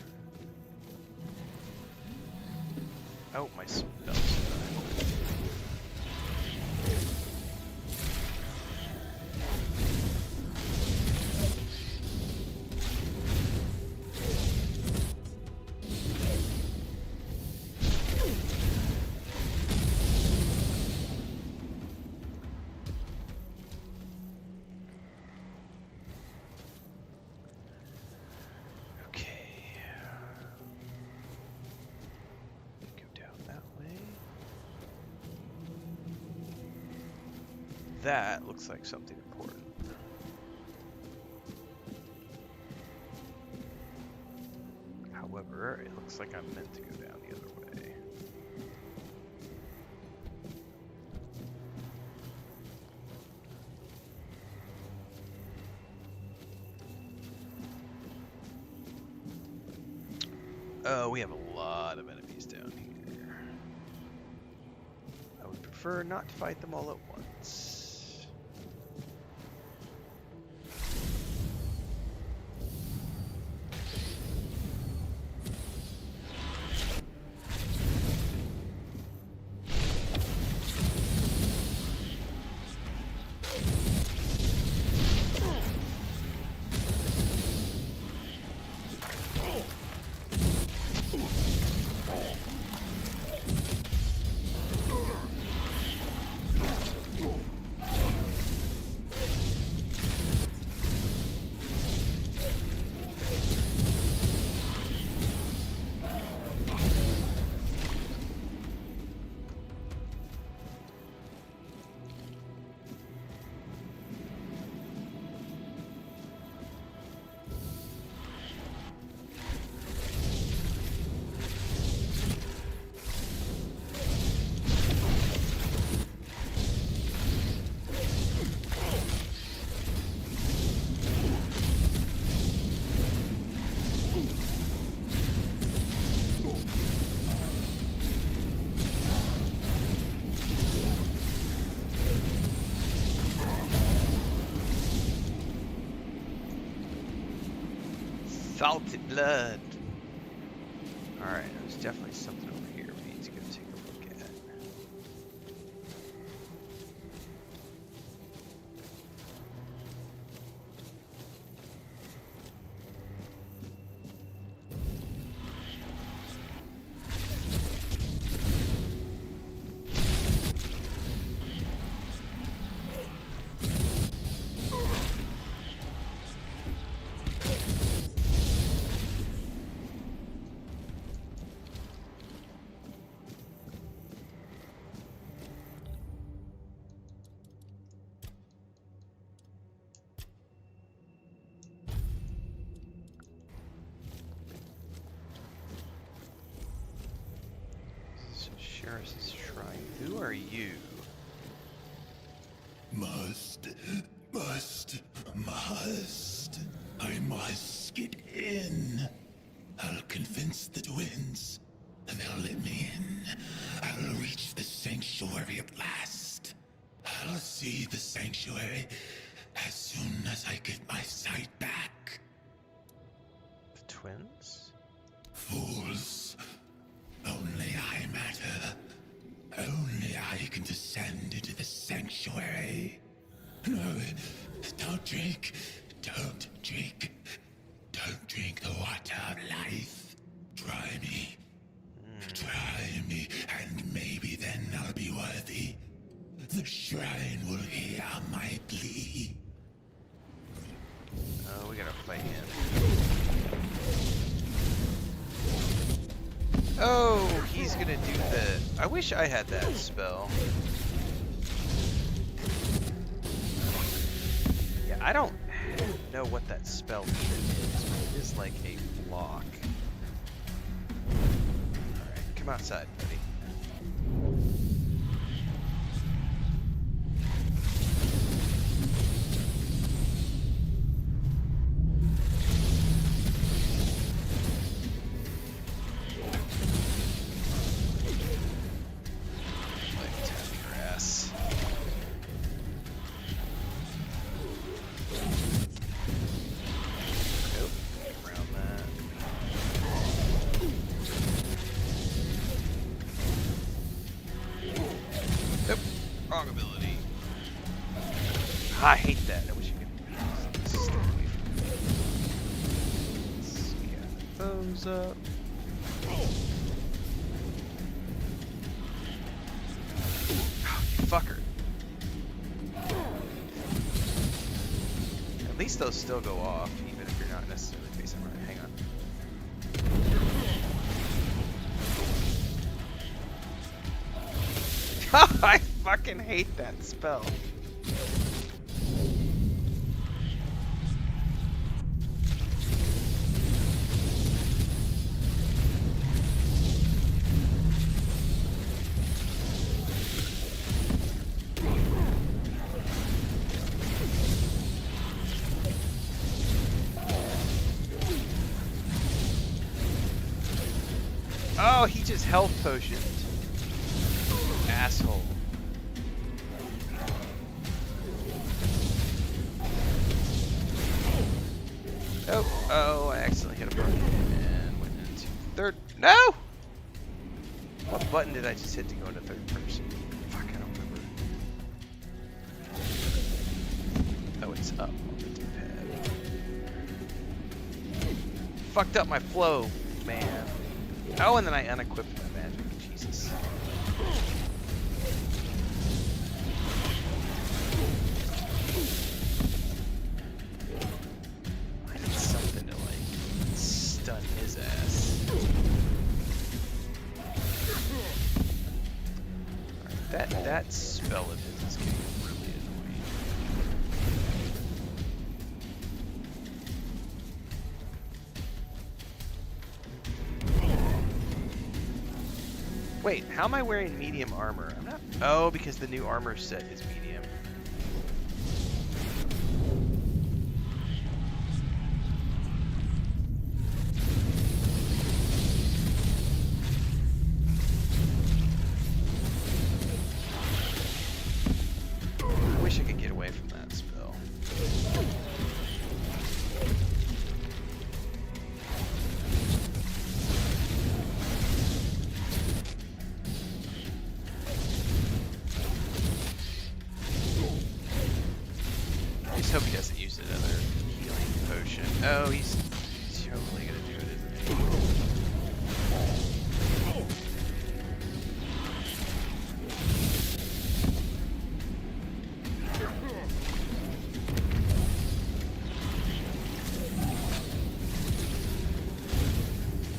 Oh, my spells. That looks like something important. However, it looks like I'm meant to go down the other way. Oh, we have a lot of enemies down here. I would prefer not to fight them all at once. Salted blood. Alright, there's definitely something over here we need to go take a look at. Sheriff's Shrine. Who are you? Must. I must get in. I'll convince the twins, and they'll let me in. I'll reach the sanctuary at last. sanctuary as soon as I get my sight back. The twins? Fools. Only I matter. Only I can descend into the sanctuary. No, don't drink. Don't drink. Don't drink the water of life. Try me. Try me, and maybe then I'll be worthy. The shrine will hear my plea. Oh, we gotta fight him. Oh, he's gonna do the... I wish I had that spell. Yeah, I don't know what that spell even is, but it is like a block. Alright, come outside, buddy. I hate that. I wish you could stay away from it. Let's get those up. Oh, you fucker. At least those still go off, even if you're not necessarily facing right. Hang on. I fucking hate that spell. Oh, he just health potioned. Asshole. Oh, I accidentally hit a button and went into third. No! What button did I just hit to go into third person? Fuck, I don't remember. Oh, it's up on the D-pad. Fucked up my flow, man. Oh, and then I unequipped my magic. Jesus. I need something to, like, stun his ass. Alright, that spell of his is getting really annoying. Wait, how am I wearing medium armor? I'm not. Oh, because the new armor set is medium. I wish I could get away from that spell. I just hope he doesn't use another healing potion. Oh, he's totally gonna do it, isn't he?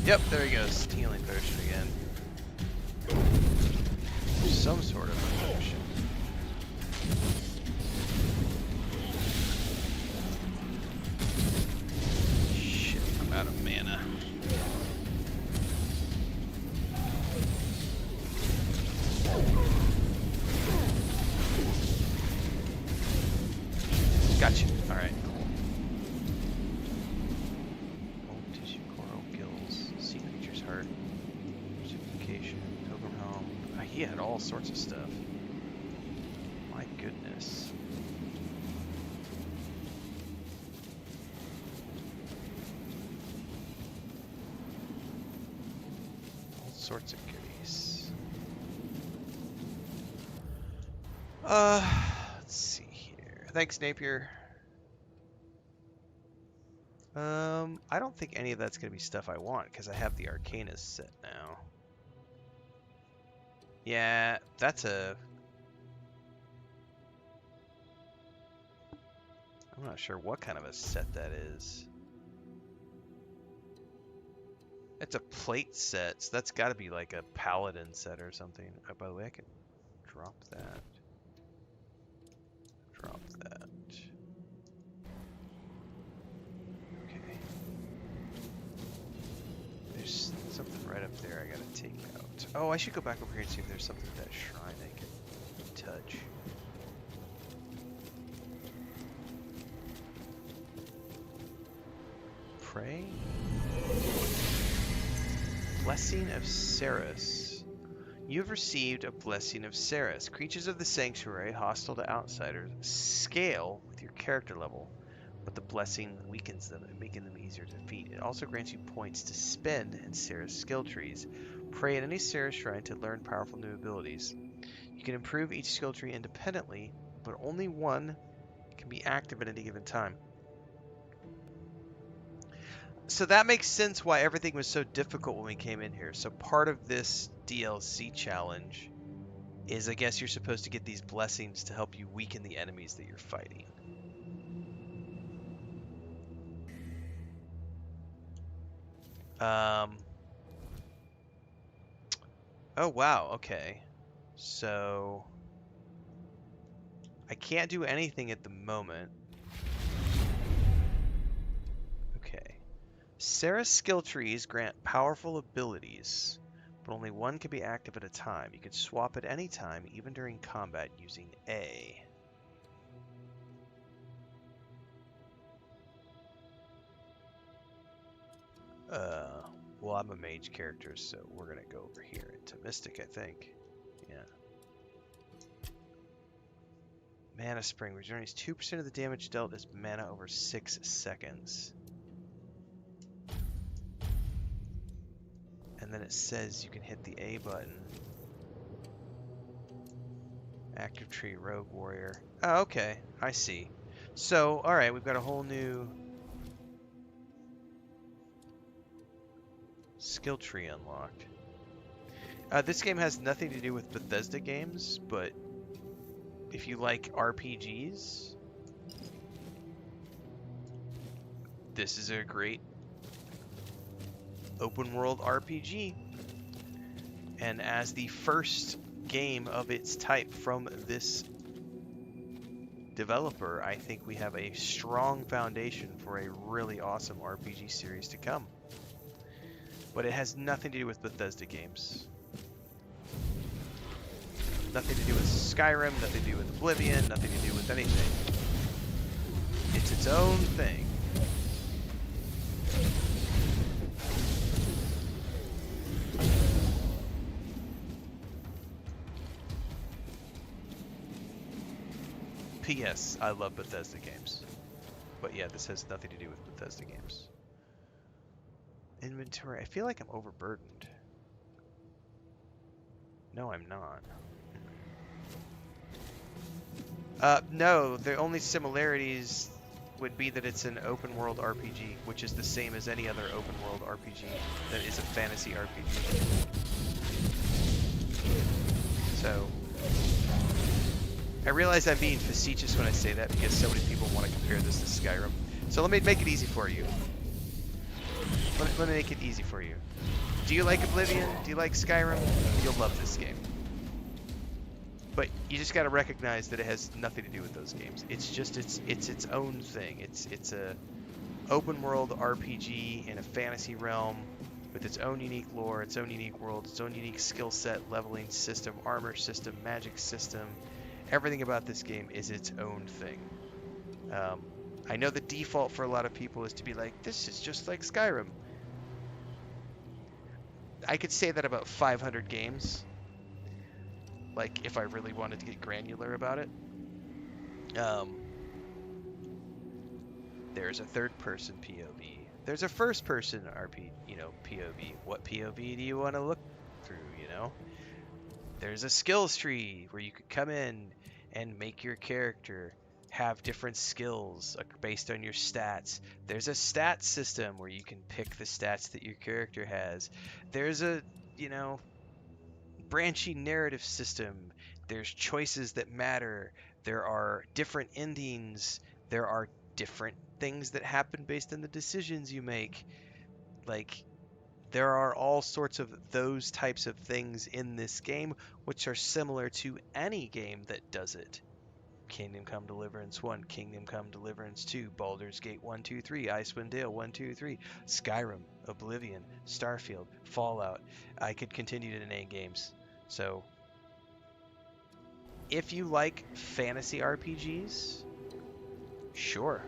Yep, there he goes. Healing potion again. Some sort of a potion. Shit, I'm out of mana. Gotcha. Alright, cool. Old tissue, coral, gills, sea creature's heart, reciprocation, pilgrim helm. He had all sorts of stuff. My goodness. sorts of goodies. Let's see here. Thanks, Napier. I don't think any of that's gonna be stuff I want because I have the Arcanist set now. Yeah, that's a... I'm not sure what kind of a set that is. It's a plate set, so that's got to be like a paladin set or something. Oh, by the way, I can drop that. Drop that. Okay. There's something right up there I gotta take out. Oh, I should go back over here and see if there's something at that shrine I can touch. Pray? Blessing of Ceres. You have received a Blessing of Ceres. Creatures of the Sanctuary, hostile to outsiders, scale with your character level, but the blessing weakens them and making them easier to defeat. It also grants you points to spend in Ceres skill trees. Pray at any Ceres shrine to learn powerful new abilities. You can improve each skill tree independently, but only one can be active at any given time. So that makes sense why everything was so difficult when we came in here. So part of this DLC challenge is, I guess, you're supposed to get these blessings to help you weaken the enemies that you're fighting. Oh, wow. Okay. So I can't do anything at the moment. Okay. Ceres skill trees grant powerful abilities, but only one can be active at a time. You can swap at any time, even during combat, using A. Well, I'm a mage character, so we're gonna go over here into Mystic, I think. Yeah. Mana Spring regenerates 2% of the damage dealt as mana over 6 seconds. And then it says you can hit the A button. Active Tree, Rogue Warrior. Oh, okay. I see. So, alright, we've got a whole new skill tree unlocked. This game has nothing to do with Bethesda games, but if you like RPGs, this is a great open world RPG. And as the first game of its type from this developer, I think we have a strong foundation for a really awesome RPG series to come. But it has nothing to do with Bethesda games. Nothing to do with Skyrim, nothing to do with Oblivion, nothing to do with anything. It's its own thing. P.S. I love Bethesda games. But yeah, this has nothing to do with Bethesda games. Inventory. I feel like I'm overburdened. No, I'm not. No, the only similarities would be that it's an open world RPG, which is the same as any other open world RPG that is a fantasy RPG. So, I realize I'm being facetious when I say that because so many people want to compare this to Skyrim. So let me make it easy for you. Let me make it easy for you. Do you like Oblivion? Do you like Skyrim? You'll love this game. But you just got to recognize that it has nothing to do with those games. It's just it's its own thing. It's a open world RPG in a fantasy realm with its own unique lore, its own unique world, its own unique skill set, leveling system, armor system, magic system. Everything about this game is its own thing. I know the default for a lot of people is to be like, this is just like Skyrim. I could say that about 500 games. Like, if I really wanted to get granular about it. There's a third-person POV. There's a first-person POV. What POV do you want to look know? There's a skills tree where you could come in and make your character have different skills based on your stats. There's a stat system where you can pick the stats that your character has. There's a, you know, branching narrative system. There's choices that matter. There are different endings. There are different things that happen based on the decisions you make. Like, there are all sorts of those types of things in this game, which are similar to any game that does it. Kingdom Come Deliverance 1, Kingdom Come Deliverance 2, Baldur's Gate 1, 2, 3, Icewind Dale 1, 2, 3, Skyrim, Oblivion, Starfield, Fallout. I could continue to name games. So, if you like fantasy RPGs, sure.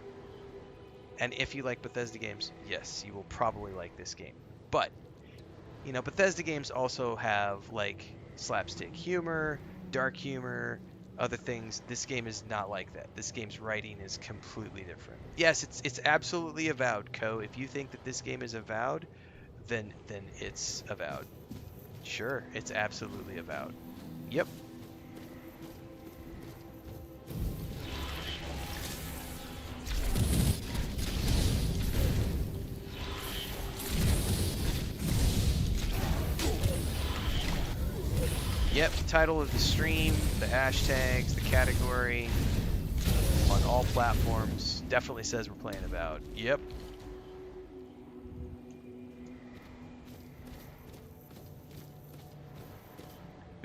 And if you like Bethesda games, yes, you will probably like this game. But, you know, Bethesda games also have, like, slapstick humor, dark humor, other things. This game is not like that. This game's writing is completely different. Yes, it's absolutely avowed, Co. If you think that this game is avowed, then it's avowed. Sure, it's absolutely avowed. Yep. Yep, title of the stream, the hashtags, the category, on all platforms, definitely says we're playing about. Yep.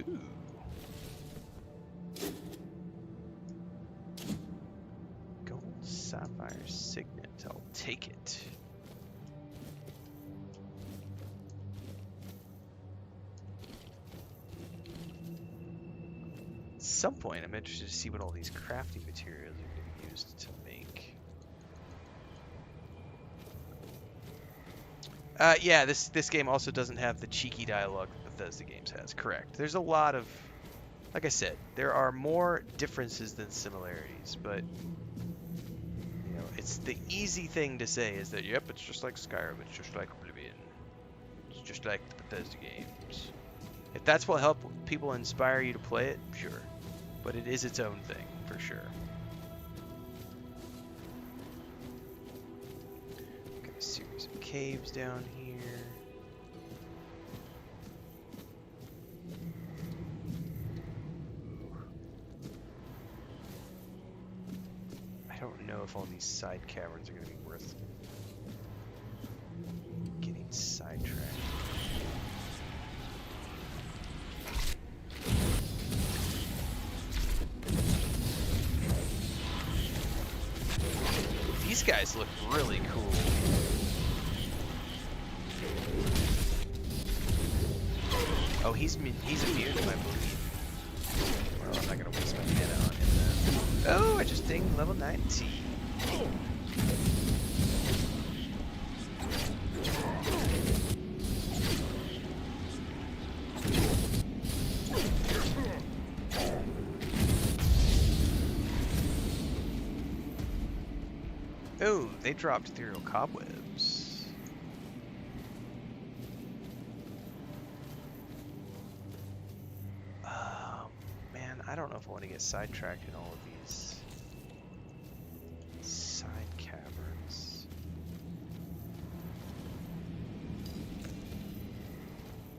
Ooh. Gold Sapphire Signet, I'll take it. At some point, I'm interested to see what all these crafting materials are going to be used to make. Yeah, this game also doesn't have the cheeky dialogue that Bethesda games has. Correct. There's a lot of, like I said, there are more differences than similarities, but you know, it's the easy thing to say is that yep, it's just like Skyrim, it's just like Oblivion, it's just like the Bethesda games. If that's what help people inspire you to play it, sure. But it is its own thing, for sure. Got a series of caves down here. I don't know if all these side caverns are going to be worth getting sidetracked. These guys look really cool. Oh, he's immune to my bleed. Well, I'm not gonna waste my mana on him then. Oh, I just dinged level 19. Oh, they dropped ethereal cobwebs. Man, I don't know if I want to get sidetracked in all of these side caverns.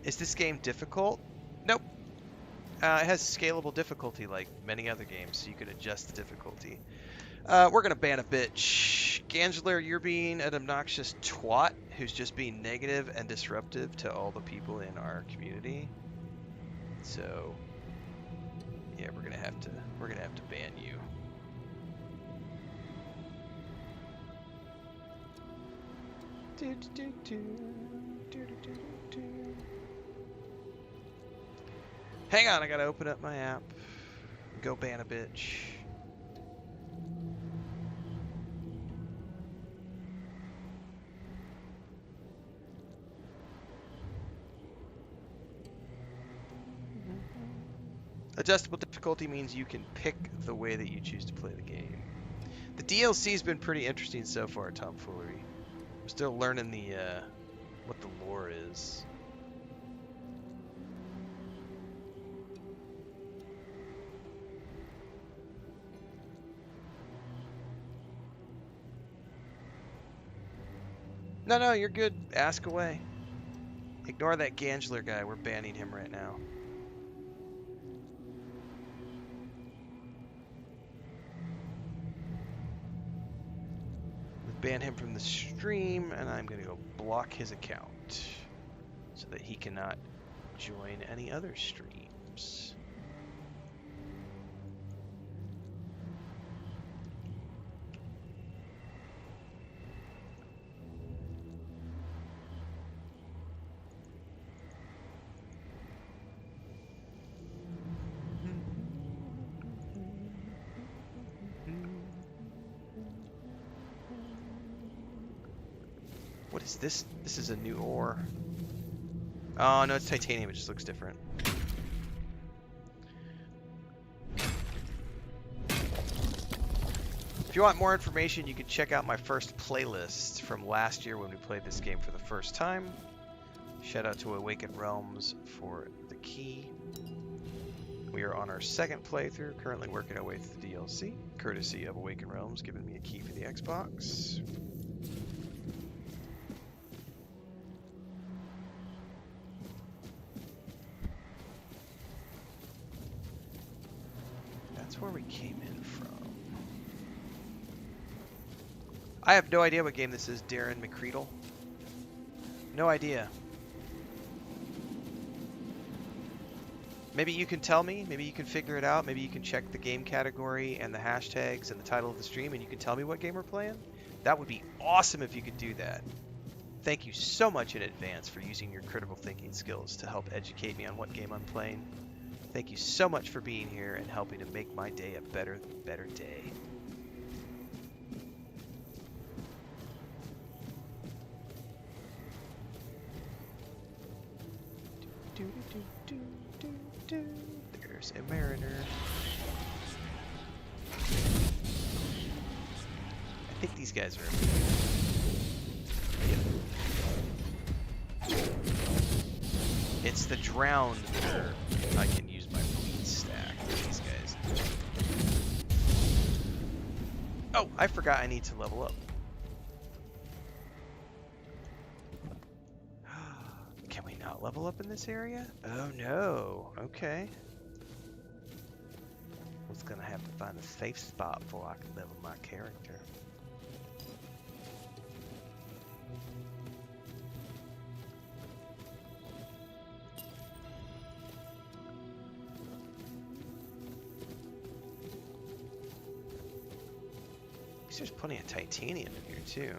Is this game difficult? Nope. It has scalable difficulty like many other games, so you can adjust the difficulty. We're gonna ban a bitch. Gangler, you're being an obnoxious twat who's just being negative and disruptive to all the people in our community. So, yeah, we're gonna have to ban you. Hang on, I gotta open up my app. Go ban a bitch. Adjustable difficulty means you can pick the way that you choose to play the game. The DLC's been pretty interesting so far, Tomfoolery. I'm still learning the what the lore is. No, no, you're good. Ask away. Ignore that Gangler guy. We're banning him right now. We ban him from the stream, and I'm gonna go block his account so that he cannot join any other streams. What is this? This is a new ore. Oh, no, it's titanium. It just looks different. If you want more information, you can check out my first playlist from last year when we played this game for the first time. Shout out to Awaken Realms for the key. We are on our second playthrough, currently working our way through the DLC, courtesy of Awaken Realms giving me a key for the Xbox. That's where we came in from. I have no idea what game this is, Darren McCreedle. No idea. Maybe you can tell me, maybe you can figure it out, maybe you can check the game category and the hashtags and the title of the stream and you can tell me what game we're playing. That would be awesome if you could do that. Thank you so much in advance for using your critical thinking skills to help educate me on what game I'm playing. Thank you so much for being here and helping to make my day a better day. There's a mariner. I think these guys are. Yep. It's the drowned where I can use my fleet stack with these guys. Oh, I forgot I need to level up. Can we not level up in this area? Oh no. Okay. I was gonna have to find a safe spot before I can level my character. There's plenty of titanium in here too.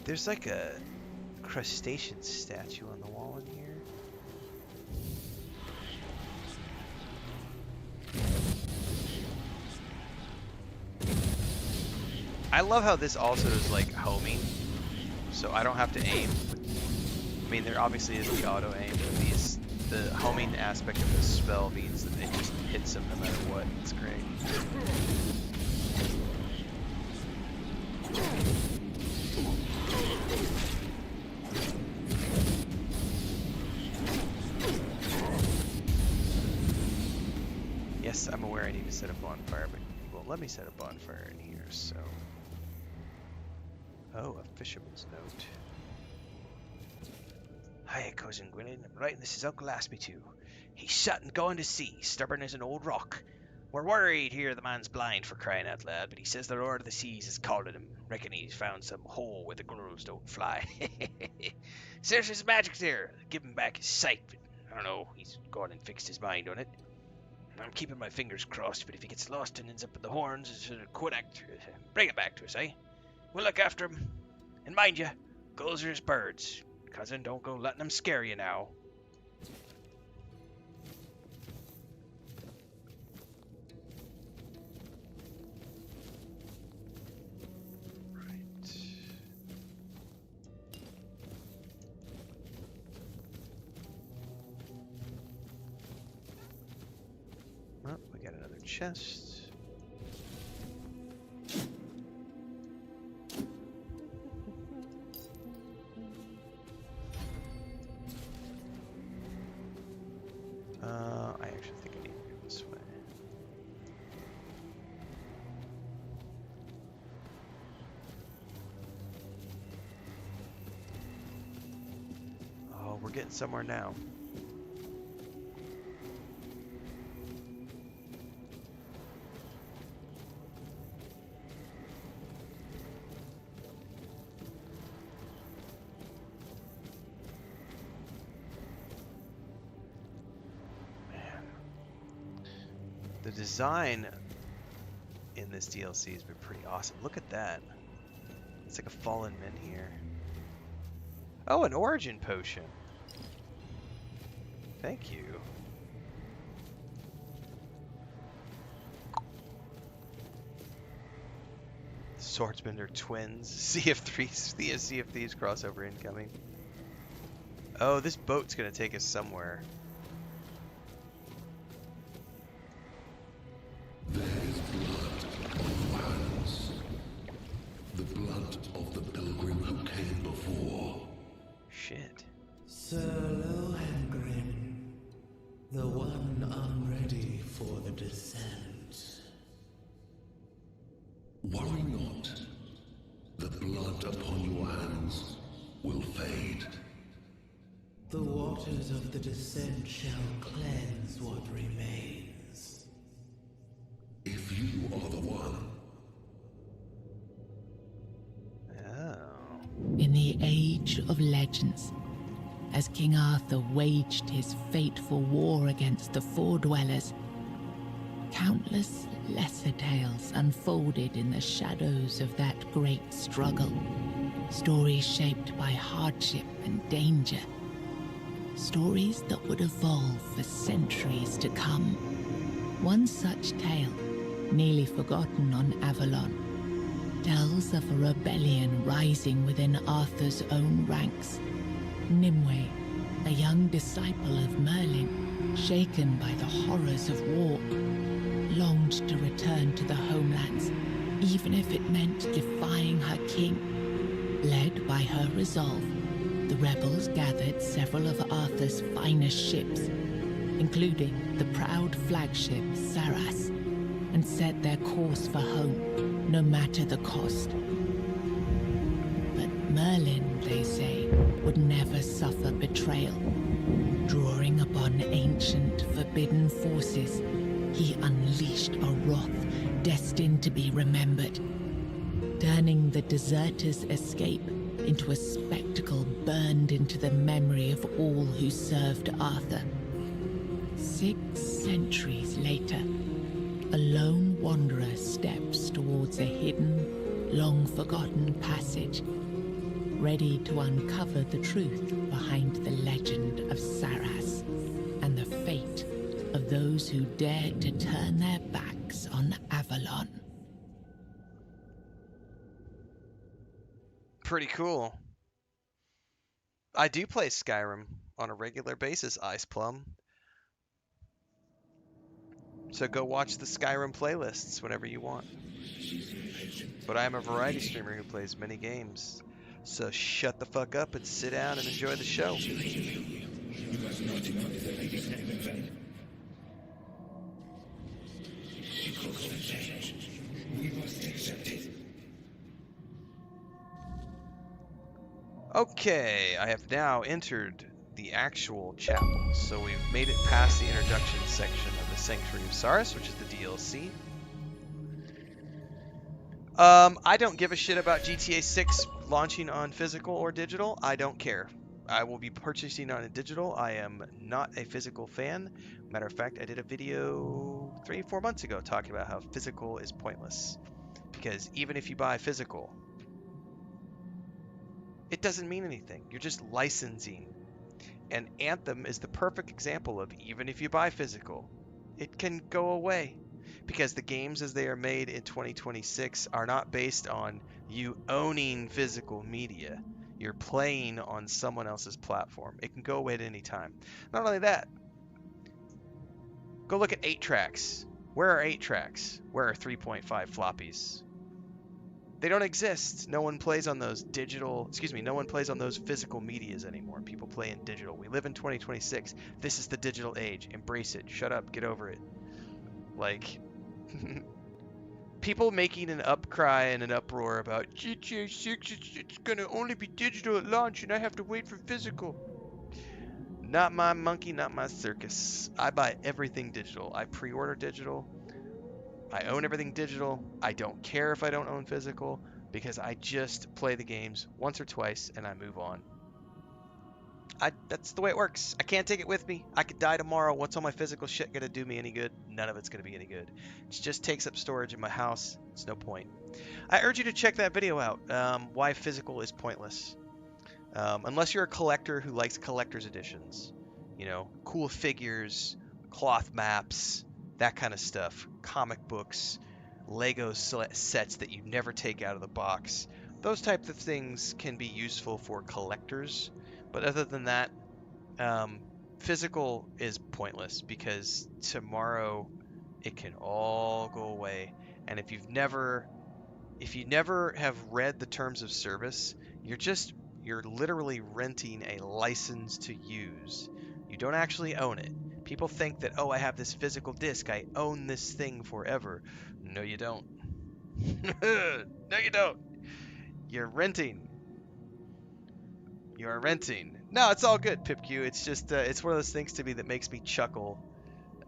There's like a crustacean statue on the wall in here. I love how this also is like homing, so I don't have to aim. I mean, there obviously is the auto aim, but the homing aspect of this spell means that it just hits him no matter what. It's great. Yes, I'm aware I need to set a bonfire, but you won't let me set a bonfire in here, so... Oh, a fisherman's note. Hiya, Cousin Gwynedd. Right, this is Uncle Aspie too. He's shut and gone to sea, stubborn as an old rock. We're worried here the man's blind, for crying out loud, but he says the Lord of the Seas is calling him. Reckon he's found some hole where the girls don't fly. Says his magic's there. Give him back his sight, but I don't know, he's gone and fixed his mind on it. I'm keeping my fingers crossed, but if he gets lost and ends up at the horns, it's a quit act. Bring it back to us, eh? We'll look after him. And mind you, gulls are his birds. Cousin, don't go letting them scare you now. Right. got another chest. I actually think I need to go this way. Oh, we're getting somewhere now. The design in this DLC has been pretty awesome. Look at that. It's like a fallen men here. Oh, an origin potion. Thank you. Swordsmen are twins. Sea of Thieves crossover incoming. Oh, this boat's gonna take us somewhere. There is blood on hands. The blood of the pilgrim who came before. Shit. Sir Lohengrin, the one unready for the descent. Worry not. The blood upon your hands will fade. The waters of the descent shall cleanse what remains. If you are the one. Oh. In the Age of Legends, as King Arthur waged his fateful war against the Four Dwellers, countless lesser tales unfolded in the shadows of that great struggle. Stories shaped by hardship and danger. Stories that would evolve for centuries to come. One such tale, nearly forgotten on Avalon, tells of a rebellion rising within Arthur's own ranks. Nimue, a young disciple of Merlin, shaken by the horrors of war, longed to return to the homelands, even if it meant defying her king. Led by her resolve, the rebels gathered several of Arthur's finest ships, including the proud flagship Saras, and set their course for home, no matter the cost. But Merlin, they say, would never suffer betrayal. Drawing upon ancient, forbidden forces, he unleashed a wrath destined to be remembered, turning the deserters' escape into a spectacle burned into the memory of all who served Arthur. 6 centuries later, a lone wanderer steps towards a hidden, long-forgotten passage, ready to uncover the truth behind the legend of Saras and the fate of those who dared to turn their backs on Avalon. Pretty cool. I do play Skyrim on a regular basis, Ice Plum. So go watch the Skyrim playlists whenever you want. But I am a variety streamer who plays many games. So shut the fuck up and sit down and enjoy the show. Okay, I have now entered the actual chapel. So we've made it past the introduction section of the Sanctuary of Saras, which is the DLC. I don't give a shit about GTA 6 launching on physical or digital. I don't care. I will be purchasing on a digital. I am not a physical fan. Matter of fact, I did a video 3-4 months ago talking about how physical is pointless. Because even if you buy physical, it doesn't mean anything. You're just licensing. And Anthem is the perfect example of even if you buy physical, it can go away. Because the games as they are made in 2026 are not based on you owning physical media. You're playing on someone else's platform. It can go away at any time. Not only that, go look at 8 tracks. Where are 8 tracks? Where are 3.5 floppies? They don't exist. No one plays on those no one plays on those physical medias anymore. People play in digital. We live in 2026. This is the digital age. Embrace it. Shut up. Get over it. Like, people making an upcry and an uproar about GTA 6, it's gonna only be digital at launch and I have to wait for physical. Not my monkey, not my circus. I buy everything digital. I pre-order digital. I own everything digital. I don't care if I don't own physical because I just play the games once or twice and I move on. That's the way it works. I can't take it with me. I could die tomorrow. What's all my physical shit gonna do me any good? None of it's gonna be any good. It just takes up storage in my house. It's no point. I urge you to check that video out. Why physical is pointless. Unless you're a collector who likes collector's editions. You know, cool figures, cloth maps, that kind of stuff. Comic books, Lego sets that you never take out of the box. Those types of things can be useful for collectors. But other than that, physical is pointless because tomorrow it can all go away. And if you never have read the terms of service, you're literally renting a license to use. You don't actually own it. People think that, oh, I have this physical disc, I own this thing forever. No, you don't. No, you don't. You're renting. You're renting. No, it's all good, PipQ. It's just, it's one of those things to me that makes me chuckle.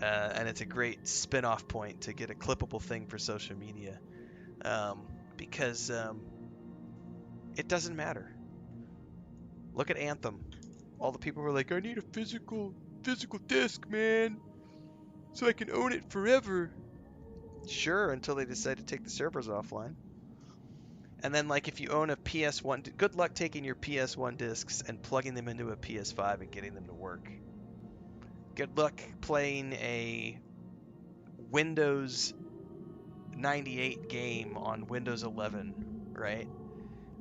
And it's a great spin-off point to get a clippable thing for social media. Because it doesn't matter. Look at Anthem. All the people were like, I need a physical disc, man, so I can own it forever. Sure, until they decide to take the servers offline. And then, like, if you own a PS1, good luck taking your PS1 discs and plugging them into a PS5 and getting them to work. Good luck playing a Windows 98 game on Windows 11, right?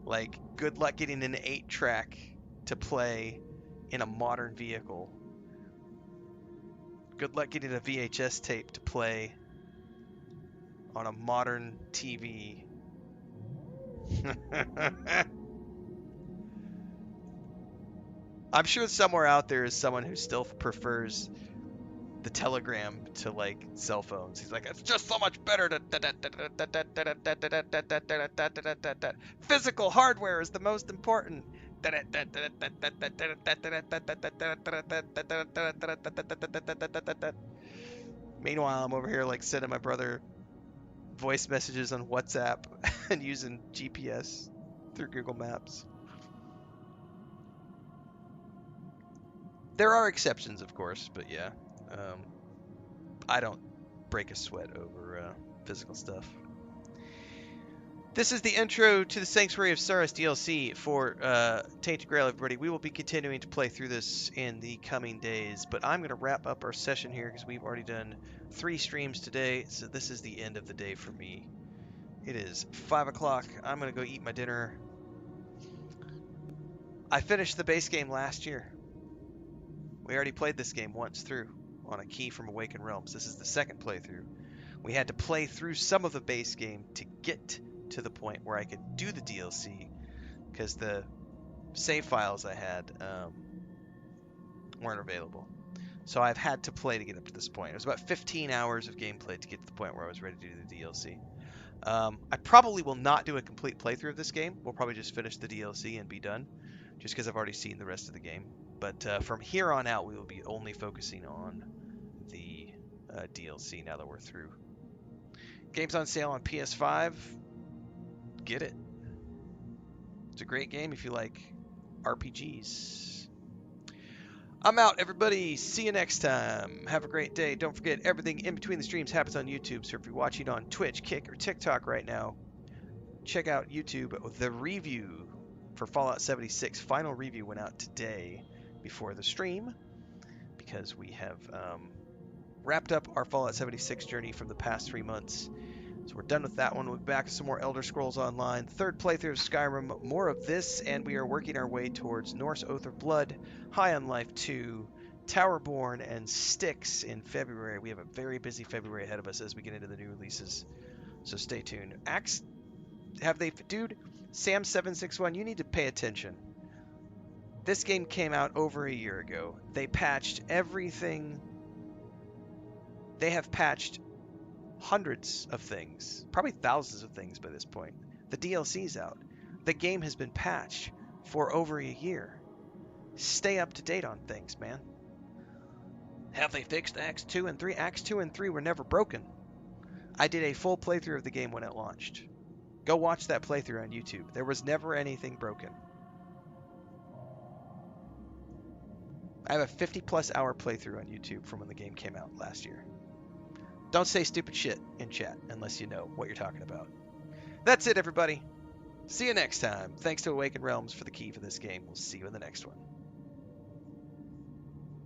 Like, good luck getting an 8-track to play in a modern vehicle. Good luck getting a VHS tape to play on a modern TV. I'm sure somewhere out there is someone who still prefers the telegram to like cell phones. He's like, it's just so much better to physical hardware is the most important. Meanwhile, I'm over here like sending my brother voice messages on WhatsApp and using GPS through Google Maps. There are exceptions, of course, but yeah, I don't break a sweat over physical stuff. This is the intro to the Sanctuary of Saras DLC for Tainted Grail, everybody. We will be continuing to play through this in the coming days, but I'm going to wrap up our session here because we've already done 3 streams today, so this is the end of the day for me. It is 5 o'clock. I'm going to go eat my dinner. I finished the base game last year. We already played this game once through on a key from Awaken Realms. This is the second playthrough. We had to play through some of the base game to get to the point where I could do the DLC because the save files I had weren't available. So I've had to play to get up to this point. It was about 15 hours of gameplay to get to the point where I was ready to do the DLC. I probably will not do a complete playthrough of this game. We'll probably just finish the DLC and be done, just because I've already seen the rest of the game. But from here on out, we will be only focusing on the DLC now that we're through. Game's on sale on PS5. Get it. It's a great game if you like RPGs. I'm out, everybody. See you next time. Have a great day. Don't forget, everything in between the streams happens on YouTube. So if you're watching on Twitch, Kick, or TikTok right now, check out YouTube. The review for Fallout 76 final review went out today before the stream because we have wrapped up our Fallout 76 journey from the past 3 months. So we're done with that one. We'll be back to some more Elder Scrolls Online. 3rd playthrough of Skyrim. More of this, and we are working our way towards Norse Oath of Blood, High on Life 2, Towerborn and Styx in February. We have a very busy February ahead of us as we get into the new releases. So stay tuned. Axe, dude, Sam761, you need to pay attention. This game came out over a year ago. They patched everything. They have patched hundreds of things, probably thousands of things by this point. The DLC's out. The game has been patched for over a year. Stay up to date on things, man. Have they fixed Acts 2 and 3? Acts 2 and 3 were never broken. I did a full playthrough of the game when it launched. Go watch that playthrough on YouTube. There was never anything broken. I have a 50+ hour playthrough on YouTube from when the game came out last year. Don't say stupid shit in chat unless you know what you're talking about. That's it, everybody. See you next time. Thanks to Awaken Realms for the key for this game. We'll see you in the next one.